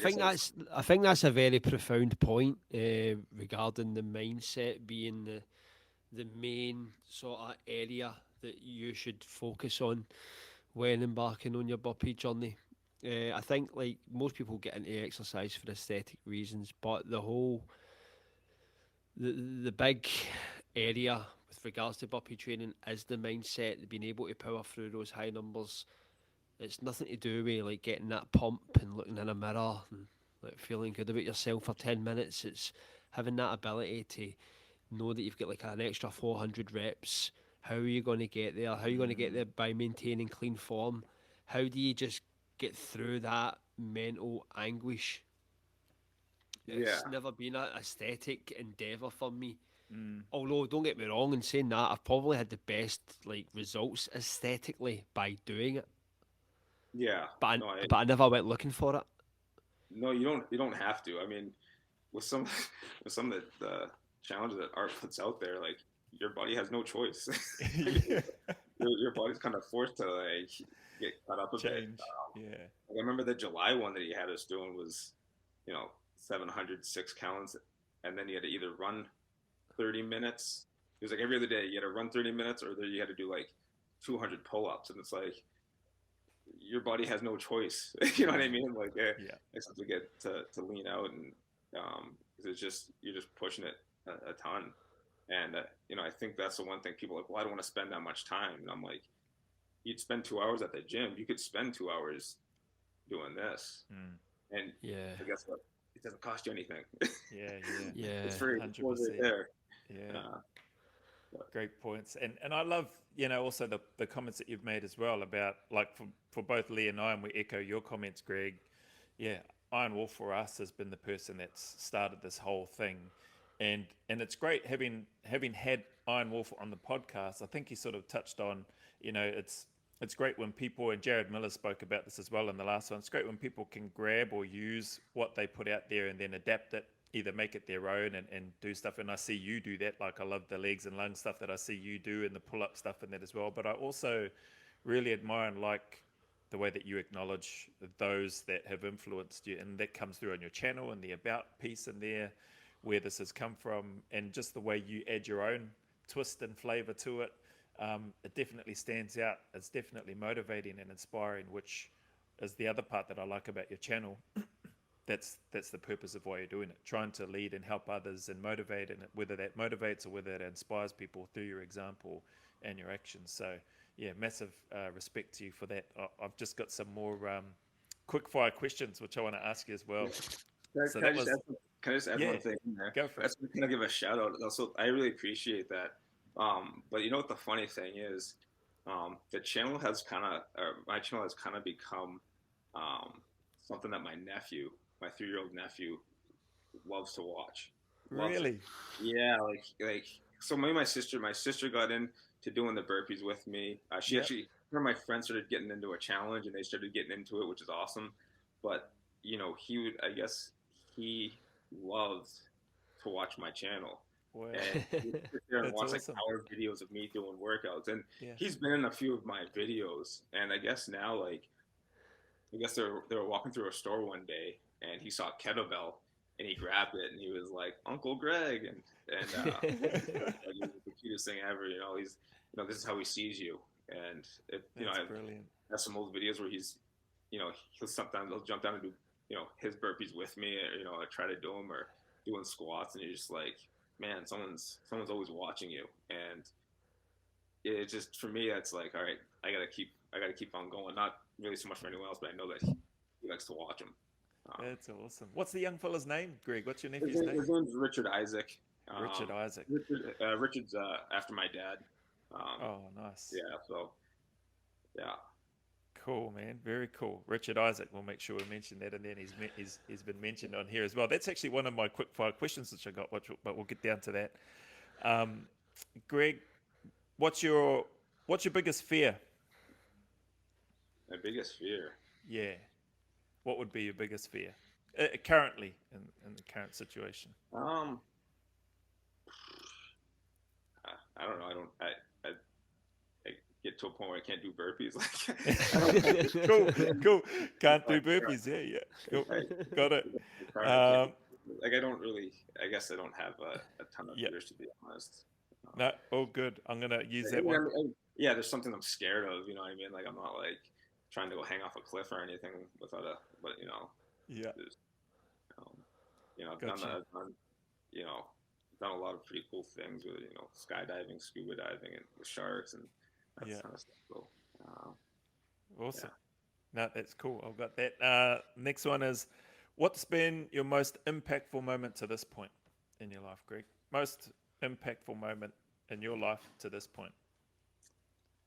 think that's a very profound point regarding the mindset being the main sort of area that you should focus on when embarking on your burpee journey. I think, like, most people get into exercise for aesthetic reasons, but the big area with regards to burpee training is the mindset, being able to power through those high numbers. It's nothing to do with like getting that pump and looking in a mirror and like feeling good about yourself for 10 minutes. It's having that ability to know that you've got like an extra 400 reps. How are you going to get there? How are you going to get there by maintaining clean form? How do you just get through that mental anguish? It's never been an aesthetic endeavour for me. Although, don't get me wrong, in saying that, I've probably had the best like results aesthetically by doing it. Yeah. but No, I never went looking for it. no, you don't have to. I mean, with some with some of the challenges that Art puts out there, like your body has no choice. Yeah. Your body's kind of forced to like get caught up a bit. Change. Yeah. Like, I remember the July one that he had us doing was, 706 counts, and then you had to either run 30 minutes. It was like every other day you had to run 30 minutes, or you had to do like 200 pull-ups, and it's like your body has no choice. You know what I mean? Like, Yeah. except to get to lean out, and 'cause it's just you're just pushing it a ton. And I think that's the one thing people are like, well, I don't want to spend that much time. And I'm like, you'd spend 2 hours at the gym. You could spend 2 hours doing this, and Yeah. I guess what? It doesn't cost you anything. Yeah. Yeah. It's free. It's right 100%. there. Yeah. Great points. And I love, also the comments that you've made as well about, like, for both Lee and I, and we echo your comments, Greg. Yeah, Iron Wolf for us has been the person that's started this whole thing. And it's great having had Iron Wolf on the podcast. I think he sort of touched on, it's great when people, and Jared Miller spoke about this as well in the last one, it's great when people can grab or use what they put out there and then adapt it, either make it their own and do stuff. And I see you do that. Like, I love the legs and lungs stuff that I see you do, and the pull-up stuff and that as well. But I also really admire and like the way that you acknowledge those that have influenced you, and that comes through on your channel and the about piece in there, where this has come from, and just the way you add your own twist and flavor to it. It definitely stands out. It's definitely motivating and inspiring, which is the other part that I like about your channel. That's the purpose of why you're doing it, trying to lead and help others and motivate, and whether that motivates or whether it inspires people through your example and your actions. So yeah, massive respect to you for that. I've just got some more quick fire questions which I want to ask you as well. Can I just add one thing in there? Go for it. I just want to give a shout out. Also, I really appreciate that. But you know what the funny thing is? The channel has my channel has kind of become something that my 3-year-old nephew, loves to watch. Really? Yeah, like so. My sister got into doing the burpees with me. She actually, her and my friends started getting into a challenge, and they started getting into it, which is awesome. But he loves to watch my channel. Wow. And he'd sit there and watch awesome. like hour videos of me doing workouts, and Yeah. he's been in a few of my videos. And I guess now, they were walking through a store one day, and he saw kettlebell, and he grabbed it, and he was like, "Uncle Greg," and like, it was the cutest thing ever. He's this is how he sees you, and That's brilliant. I have some old videos where he's he'll jump down and do his burpees with me, or I try to do them, or doing squats, and you're just like, man, someone's always watching you. And it just, for me, it's like, all right, I gotta keep on going. Not really so much for anyone else, but I know that he likes to watch them. That's awesome. What's the young fella's name, Greg? What's your nephew's name? His name's Richard Isaac. Richard Isaac. Richard's after my dad. Oh, nice. Yeah. So, yeah. Cool, man. Very cool. Richard Isaac. We'll make sure we mention that, and then he's been mentioned on here as well. That's actually one of my quick fire questions which I got, but we'll get down to that. Greg, what's your biggest fear? My biggest fear. Yeah. What would be your biggest fear currently in the current situation? I don't know. I get to a point where I can't do burpees. Cool. Can't do burpees. Yeah. Cool. Got it. I don't really. I guess I don't have a ton of fears, to be honest. No, all good. I'm gonna use that one. Yeah, there's something I'm scared of. You know what I mean? Like, I'm not like trying to go hang off a cliff or anything without but Yeah. I've done a lot of pretty cool things with skydiving, scuba diving, and with sharks and that kind of stuff. So, awesome. Yeah. No, that's cool. I've got that. Next one is, what's been your most impactful moment to this point in your life, Greg? Most impactful moment in your life to this point?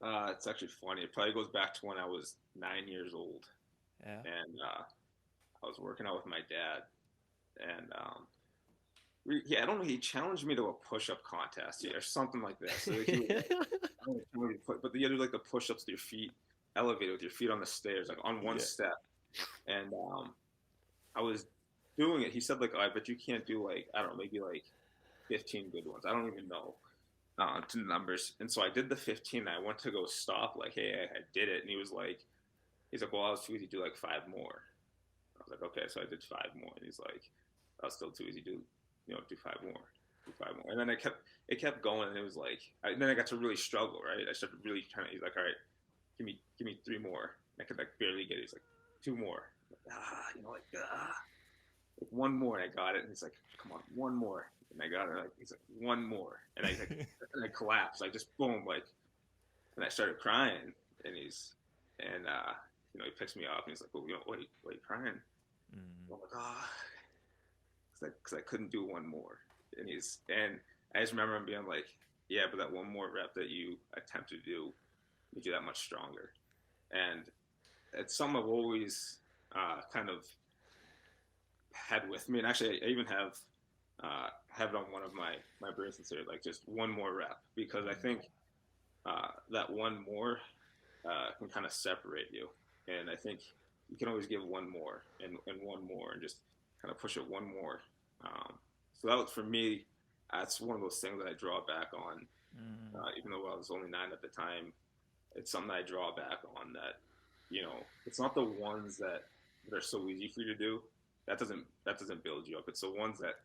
It's actually funny. It probably goes back to when I was 9 years old. Yeah. And I was working out with my dad, and I don't know. He challenged me to a push-up contest or something like this. So but you had to do like the push-ups with your feet elevator with your feet on the stairs, like on one Yeah. step. And I was doing it. He said like, "I bet you can't do like, I don't know, maybe like 15 good ones. I don't even know to the numbers." And so I did the 15. I went to go stop, like, "Hey, I did it." And he's like, "Well, I was too easy. Do like 5 more." I was like, "Okay." So I did 5 more, and he's like, "That was still too easy. Do 5 more, do 5 more." And then it kept going, and it was like, then I got to really struggle, right? I started really trying to. He's like, "All right, give me 3 more." I could like barely get it. He's like, 2 more. Like 1 more, and I got it. And he's like, "Come on, 1 more." And I got it. He's like, "1 more," and I collapsed. Like just boom, like, and I started crying. And he picks me up, and he's like, "Well, what are you crying?" I'm like, "Oh," because I couldn't do 1 more. And I just remember him being like, "Yeah, but that 1 more rep that you attempt to do made you that much stronger." And it's something I've always kind of had with me. And actually, I even have it on one of my bracelets here, like just 1 more rep, because I think that 1 more can kind of separate you. And I think you can always give 1 more and 1 more and just kind of push it 1 more. So that was, for me, that's one of those things that I draw back on. Even though I was only 9 at the time, it's something that I draw back on, that, it's not the ones that are so easy for you to do. That doesn't build you up. It's the ones that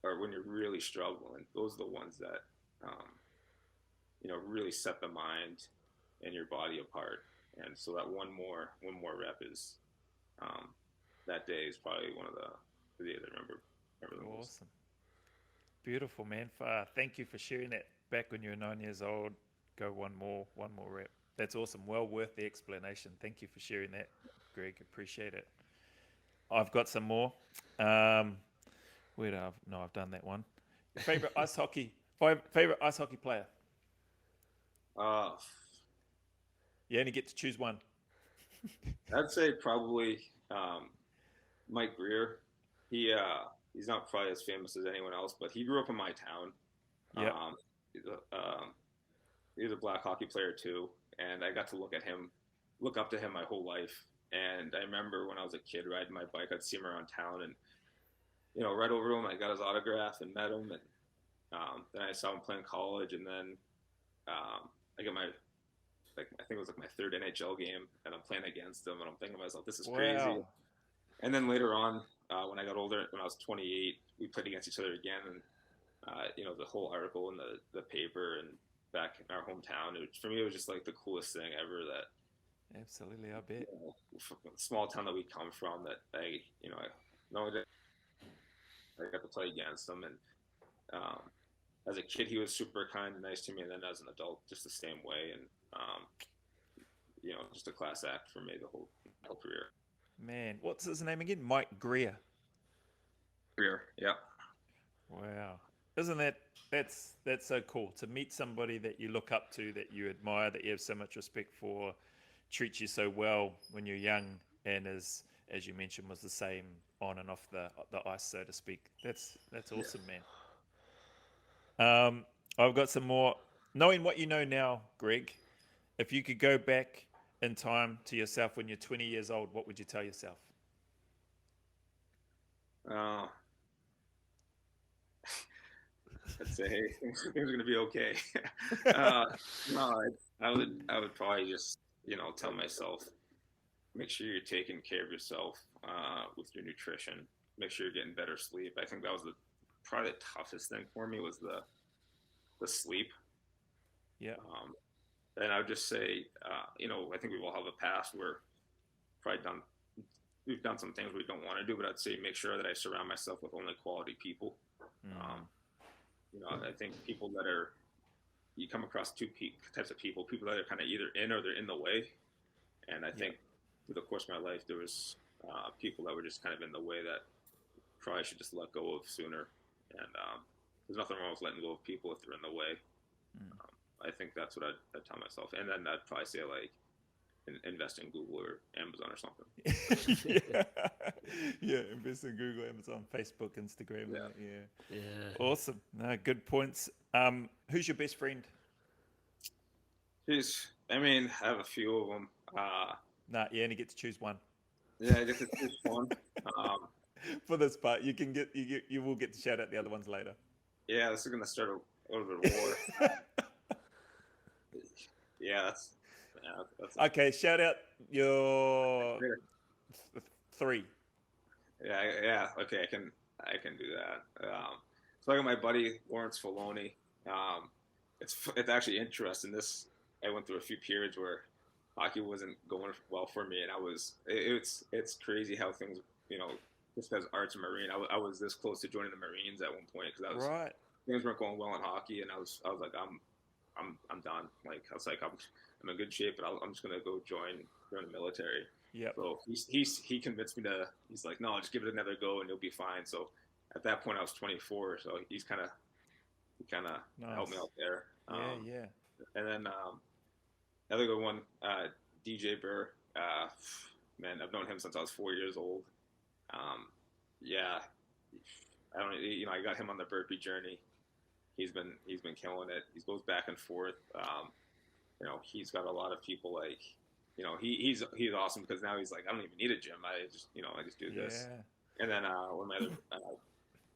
are when you're really struggling. Those are the ones that, really set the mind and your body apart. And so that 1 more rep is, that day is probably one of the days I remember the most. Awesome. Beautiful, man. Thank you for sharing that. Back when you were 9 years old, go 1 more rep. That's awesome. Well worth the explanation. Thank you for sharing that, Greg. Appreciate it. I've got some more. I've done that one. Favorite ice hockey player? You only get to choose one. I'd say probably Mike Greer. He's not probably as famous as anyone else, but he grew up in my town. Yep. He's a black hockey player too, and I got to look up to him my whole life. And I remember when I was a kid riding my bike, I'd see him around town, and right over to him, I got his autograph and met him, and then I saw him playing college, and then I got I think it was like my 3rd NHL game, and I'm playing against him, and I'm thinking to myself, this is crazy. Wow. And then later on, when I got older, when I was 28, we played against each other again, and the whole article in the paper and back in our hometown, for me, it was just like the coolest thing ever. That absolutely, I bet. From the small town that we come from, that I not only did I got to play against him, and as a kid, he was super kind and nice to me, and then as an adult, just the same way. And just a class act for me the whole career. Man, what's his name again? Mike Greer. Greer, yeah. Wow. Isn't that's so cool to meet somebody that you look up to, that you admire, that you have so much respect for, treats you so well when you're young, and as you mentioned, was the same on and off the ice, so to speak. That's awesome, man. I've got some more. Knowing what you know now, Greg, if you could go back in time to yourself when you're 20 years old, what would you tell yourself? I'd say, hey, things are going to be okay. No, I would probably just, tell myself, make sure you're taking care of yourself with your nutrition. Make sure you're getting better sleep. I think that was probably the toughest thing for me, was the sleep. Yeah. And I would just say, I think we all have a past where we've done some things we don't want to do, but I'd say make sure that I surround myself with only quality people. I think people that you come across 2 types of people that are kind of either in or they're in the way. And I think through the course of my life, there was people that were just kind of in the way that probably should just let go of sooner. And there's nothing wrong with letting go of people if they're in the way. I think that's what I'd tell myself. And then I'd probably say, like, invest in Google or Amazon or something. Yeah, invest in Google, Amazon, Facebook, Instagram. Yeah. Awesome. No, good points. Who's your best friend? Jeez. I mean, I have a few of them. Nah, you only get to choose one. Yeah, I guess it's just fun. Um, For this part, you will get to shout out the other ones later. yeah, this is gonna start a little bit of war. Yeah, that's Okay, shout out your three. yeah. Okay, I can do that. So I got my buddy Lawrence Filoni. It's actually interesting. I went through a few periods where hockey wasn't going well for me, and it's crazy how things, just as arts and marine, I was this close to joining the Marines at one point because Right. things weren't going well in hockey, and I was like I'm done. Like I was like I'm in good shape, but I'm just gonna go join the military. Yeah. So he convinced me to. He's like, no, just give it another go and you'll be fine. So at that point I was 24, so he kind of Nice. helped me out there. Yeah. And then another good one, DJ Burr. Man, I've known him since I was 4 years old. Yeah, I got him on the burpee journey. He's been killing it. He goes back and forth. He's got a lot of people like, he's awesome because now he's like, I don't even need a gym. I just do this. Yeah. And then one of my other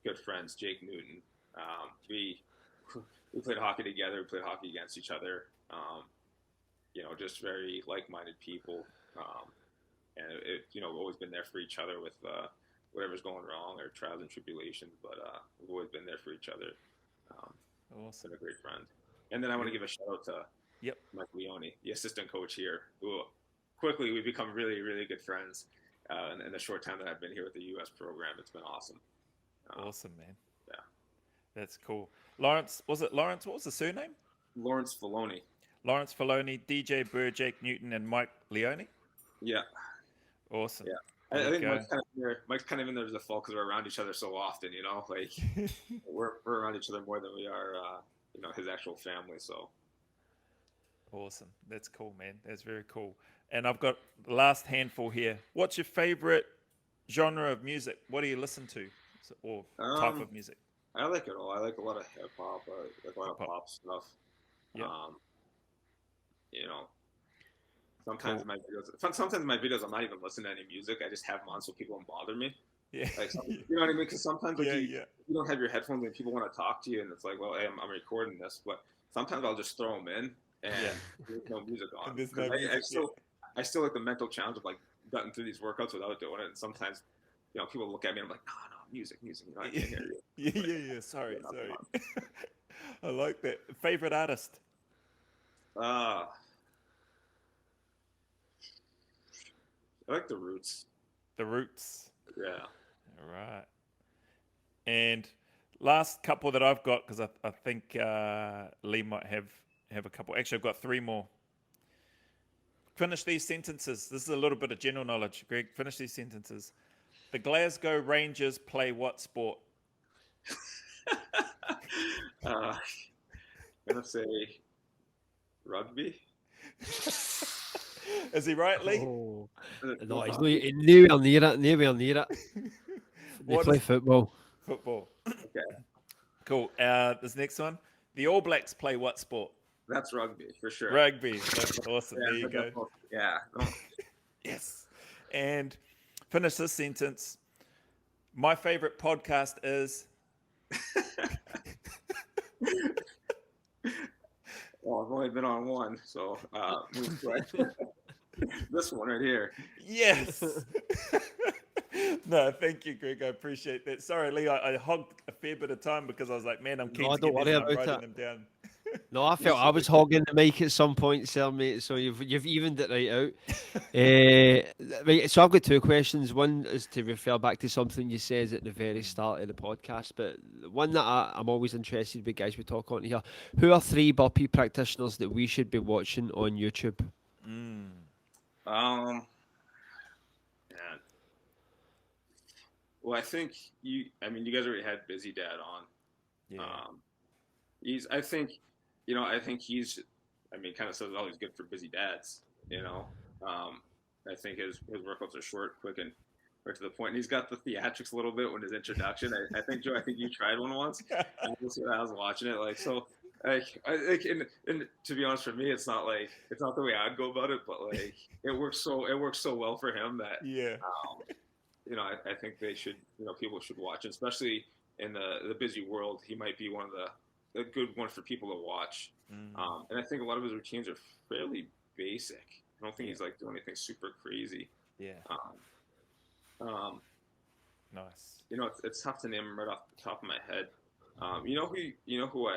good friends, Jake Newton. We played hockey together. We played hockey against each other. Just very like-minded people. And we've always been there for each other with whatever's going wrong or trials and tribulations. But we've always been there for each other. Awesome. Been a great friend. And then I want to give a shout out to Mike Leone, the assistant coach here, who quickly we've become really, really good friends. In the short time that I've been here with the U.S. program, it's been awesome. Awesome, man. Yeah. That's cool. Lawrence, was it Lawrence? What was the surname? Lawrence Filoni. Lawrence Filoni, DJ Burr, Jake Newton, and Mike Leone? Yeah. Awesome. Yeah. I think Mike's kind of in there as a fault because we're around each other so often, like we're around each other more than we are, his actual family. So. Awesome. That's cool, man. That's very cool. And I've got the last handful here. What's your favorite genre of music? What do you listen to, or type of music? I like it all. I like a lot of hip hop. I like a lot of pop stuff. Yeah. Sometimes cool. my videos, I'm not even listening to any music. I just have them on so people don't bother me. Yeah. Like, you know what I mean? Because sometimes you don't have your headphones and people want to talk to you, and it's like, well, hey, I'm recording this, but sometimes I'll just throw them in and there's no music on. I still like the mental challenge of like getting through these workouts without doing it. And sometimes, people look at me and I'm like, no, music. I can't hear you. Yeah. Sorry. I like that. Favorite artist? I like the Roots. The Roots. Yeah. All right. And last couple that I've got, because I think Lee might have a couple. Actually, I've got three more. Finish these sentences. This is a little bit of general knowledge. Greg, finish these sentences. The Glasgow Rangers play what sport? I'm going to say rugby. Is he right, Lee? Oh. No, he's nowhere near it. They play football. Football. Okay. Cool. This next one. The All Blacks play what sport? That's rugby, for sure. Rugby. That's awesome. There you go. Yeah. Yes. And finish this sentence. My favorite podcast is... Well, I've only been on one, so this one right here. Yes. No, thank you, Greg. I appreciate that. Sorry, Lee, I hogged a fair bit of time because I was like, man, I'm keen to get these and I'm writing them down. No, I felt I was hogging the mic at some point, sir, mate. So you've evened it right out. Right, so I've got two questions. One is to refer back to something you said at the very start of the podcast, but one that I'm always interested with, guys, we talk on here. Who are 3 burpee practitioners that we should be watching on YouTube? Well, I think you guys already had Busy Dad on. Yeah. I think kind of says all he's good for busy dads, I think his workouts are short, quick, and right to the point. And he's got the theatrics a little bit with his introduction. I think, Joe, you tried one once. I was watching it. and to be honest, for me, it's not the way I'd go about it, but like it works so well for him that Yeah. I think they should, people should watch, especially in the busy world. He might be one of the good one for people to watch. And I think a lot of his routines are fairly basic. I don't think he's like doing anything super crazy. Yeah. Nice. It's tough to name him right off the top of my head. Who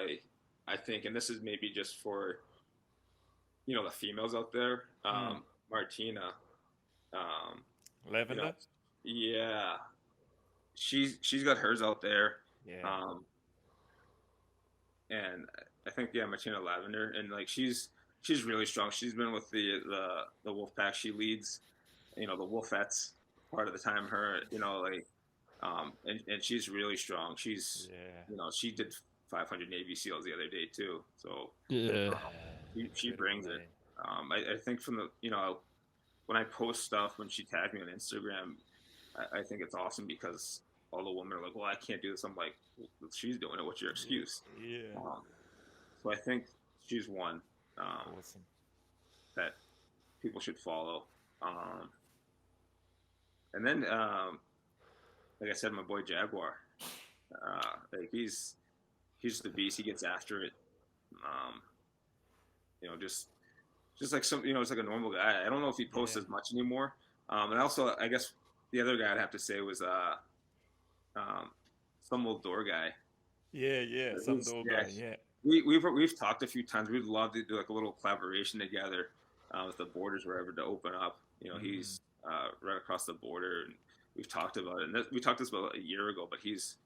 I think, and this is maybe just for the females out there, Martina. Lavender. Yeah, she's got hers out there. Yeah. And I think Martina Lavender, and like she's really strong. She's been with the Wolf Pack. She leads, the Wolfettes part of the time. Her, and she's really strong. She's, she did 500 Navy SEALs the other day too. So she brings it. I think from the, when I post stuff, when she tagged me on Instagram, I think it's awesome because all the women are like, well, I can't do this. I'm like, well, she's doing it. What's your excuse? Yeah. So I think she's one awesome. that people should follow. And then, like I said, my boy Jaguar, like he's the beast. He gets after it. Just like it's like a normal guy. I don't know if he posts as much anymore. And also, I guess the other guy I'd have to say was some old door guy. Yeah, some door guy. Yeah. We've talked a few times. We'd love to do like a little collaboration together with the borders wherever to open up. He's right across the border, and we've talked about it. And we talked this about a year ago, but he's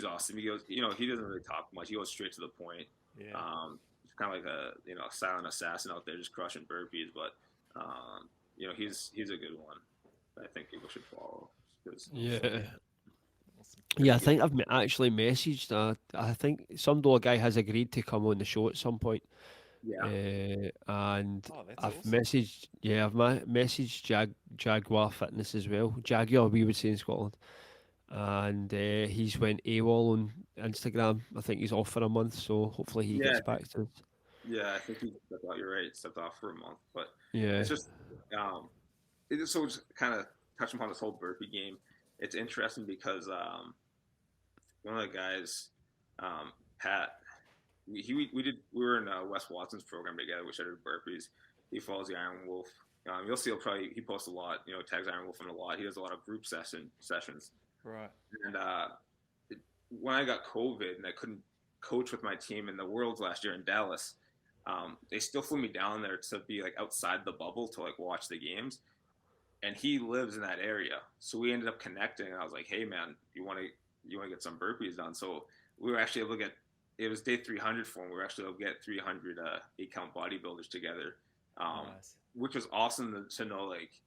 awesome. He goes, he doesn't really talk much. He goes straight to the point. Yeah. He's kind of like a silent assassin out there, just crushing burpees. But he's a good one. I think people should follow. Yeah. Yeah, I think I've actually messaged. I think some door guy has agreed to come on the show at some point. Yeah. And I've awesome. messaged. Yeah, I've messaged Jaguar Fitness as well. Jaguar, we would say in Scotland. And he's went AWOL on Instagram. I think he's off for a month, so hopefully he gets back to us. Yeah, I think he stepped out. You're right. Stepped off for a month, but it's just so just kind of touching upon this whole burpee game. It's interesting because one of the guys, Pat, we were in Wes Watson's program together, which I did burpees. He follows the Iron Wolf. You'll see he posts a lot. Tags Iron Wolf in a lot. He does a lot of group sessions. Right. And when I got COVID and I couldn't coach with my team in the Worlds last year in Dallas, they still flew me down there to be like outside the bubble to like watch the games. And he lives in that area, so we ended up connecting. And I was like, "Hey, man, you want to get some burpees done?" So we were actually able to get. It was day 300 for him. We were actually able to get 300 8-count bodybuilders together, Nice. which was awesome to know. Like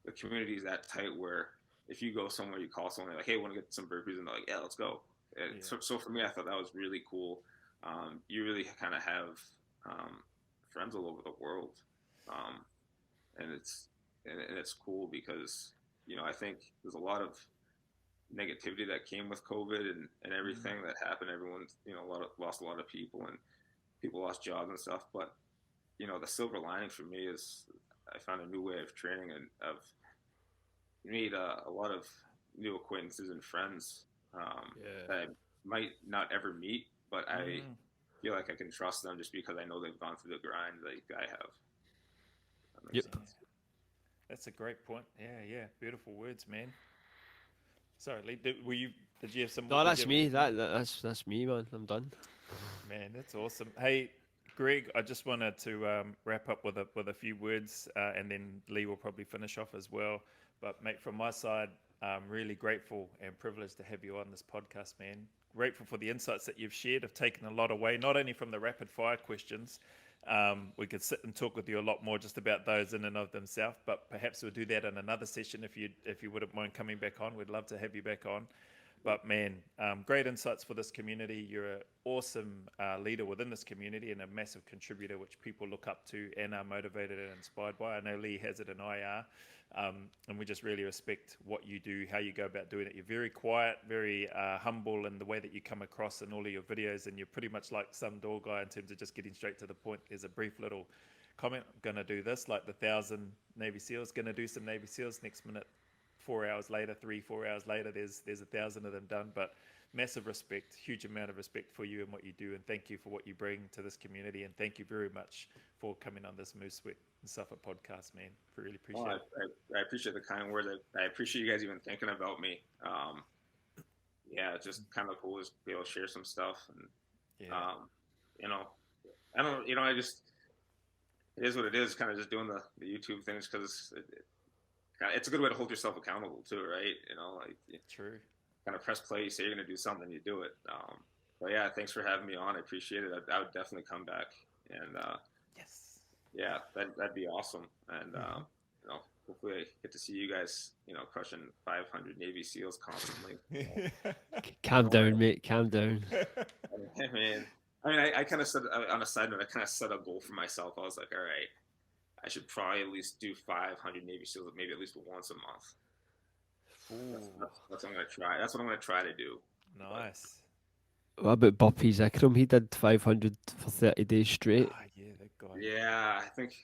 the community is that tight where if you go somewhere, you call someone like, "Hey, want to get some burpees?" and they're like, "Yeah, let's go." And so for me, I thought that was really cool. You really kind of have friends all over the world, and it's cool because I think there's a lot of negativity that came with COVID and everything that happened. Everyone lost a lot of people, and people lost jobs and stuff. But the silver lining for me is I found a new way of training, and I've made a lot of new acquaintances and friends that I might not ever meet, but I feel like I can trust them just because I know they've gone through the grind like I have. That makes sense. That's a great point. Yeah. Beautiful words, man. Sorry, Lee, did you have some? No, that's me. That's me, man. I'm done. Man, that's awesome. Hey, Greg, I just wanted to wrap up with a few words, and then Lee will probably finish off as well. But mate, from my side, I'm really grateful and privileged to have you on this podcast, man. Grateful for the insights that you've shared. I've taken a lot away, not only from the rapid fire questions. We could sit and talk with you a lot more just about those in and of themselves, but perhaps we'll do that in another session if you wouldn't mind coming back on. We'd love to have you back on. But man, great insights for this community. You're an awesome leader within this community and a massive contributor, which people look up to and are motivated and inspired by. I know Lee has it and I are. And we just really respect what you do, how you go about doing it. You're very quiet, very humble in the way that you come across in all of your videos. And you're pretty much like some door guy in terms of just getting straight to the point. There's a brief little comment. I'm going to do this, like the 1,000 Navy SEALs, going to do some Navy SEALs. Next minute, 4 hours later, 3-4 hours later, there's 1,000 of them done. But massive respect, huge amount of respect for you and what you do, and thank you for what you bring to this community, and thank you very much for coming on this Move Sweat and Suffer podcast, man. Really appreciate it. I appreciate the kind words. I appreciate you guys even thinking about me. Yeah, it's just kind of cool to be able to share some stuff, and I just, it is what it is. Kind of just doing the YouTube things because it's a good way to hold yourself accountable too, right? True. Kind of press play, you say you're going to do something, you do it. But yeah, thanks for having me on. I appreciate it. I would definitely come back, and yes, yeah, that'd be awesome. And hopefully I get to see you guys, crushing 500 Navy SEALs constantly. Calm down, mate. Calm down. Man, I kind of said, on a side note, I kind of set a goal for myself. I was like, all right, I should probably at least do 500 Navy SEALs, maybe at least once a month. That's what I'm gonna try. That's what I'm gonna try to do. Nice. What about Burpees Ikram? He did 500 for 30 days straight. Yeah, that guy. Yeah, I think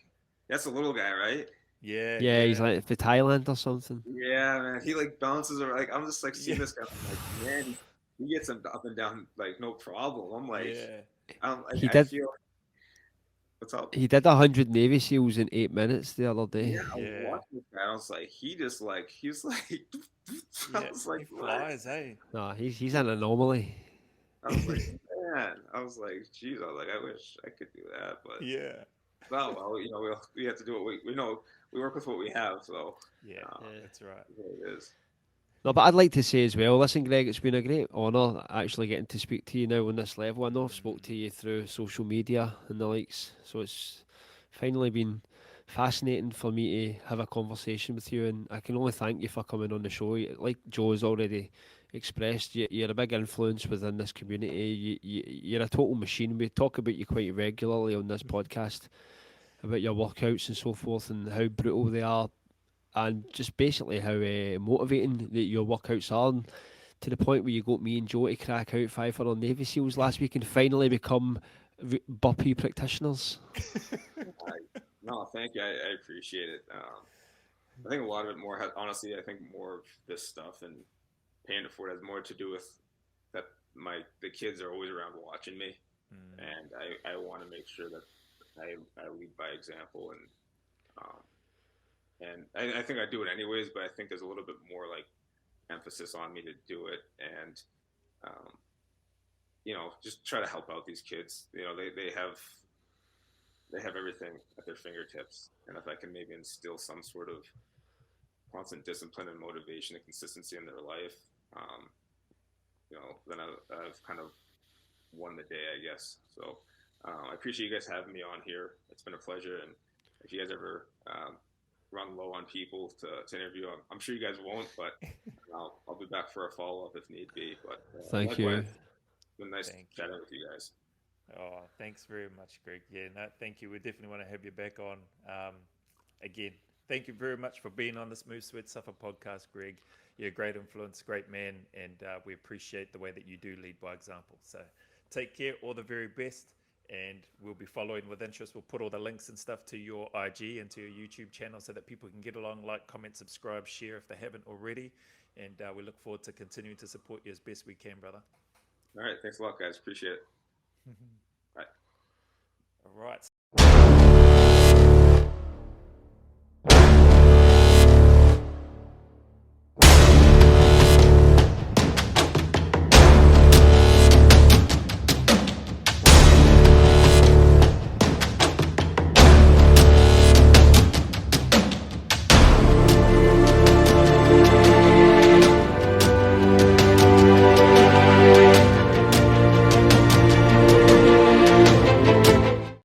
that's the little guy, right? Yeah, he's like for Thailand or something. Yeah, man. He bounces around. I'm just seeing this guy. I'm like, man, he gets him up and down no problem. I'm like, I feel. What's up? He did 100 Navy SEAls in 8 minutes the other day. Yeah, I was watching this guy. I was like, he was like, I was like, he flies, hey. No, he's an anomaly. I was like, man. I was like, geez. I was like, I wish I could do that, but yeah. Well, we have to do what we know. We work with what we have, so that's right. It is. No, but I'd like to say as well, listen, Greg, it's been a great honour actually getting to speak to you now on this level. I know I've spoke to you through social media and the likes, so it's finally been fascinating for me to have a conversation with you, and I can only thank you for coming on the show. Like Joe has already expressed, you're a big influence within this community. You're a total machine. We talk about you quite regularly on this podcast, about your workouts and so forth, and how brutal they are, and just basically how motivating that your workouts are, and to the point where you got me and Joe to crack out 500 Navy SEAls last week and finally become burpee practitioners. No, thank you. I appreciate it. I think a lot of it more, honestly, I think more of this stuff and paying it forward has more to do with that the kids are always around watching me, and I want to make sure that I lead by example, and I think I do it anyways, but I think there's a little bit more emphasis on me to do it, and just try to help out these kids. They have everything at their fingertips, and if I can maybe instill some sort of constant discipline and motivation and consistency in their life, then I've kind of won the day, I guess. So I appreciate you guys having me on here. It's been a pleasure, and if you guys ever run low on people to interview, I'm sure you guys won't, but I'll be back for a follow-up if need be. But thank you. It's been nice chatting with you guys. Oh, thanks very much, Greg. Yeah, no, thank you. We definitely want to have you back on. Again, thank you very much for being on this Move Sweat Suffer podcast, Greg. You're a great influence, great man, and we appreciate the way that you do lead by example. So take care, all the very best, and we'll be following with interest. We'll put all the links and stuff to your IG and to your YouTube channel so that people can get along, like, comment, subscribe, share if they haven't already, and we look forward to continuing to support you as best we can, brother. All right, thanks a lot, guys. Appreciate it. Bye. All right.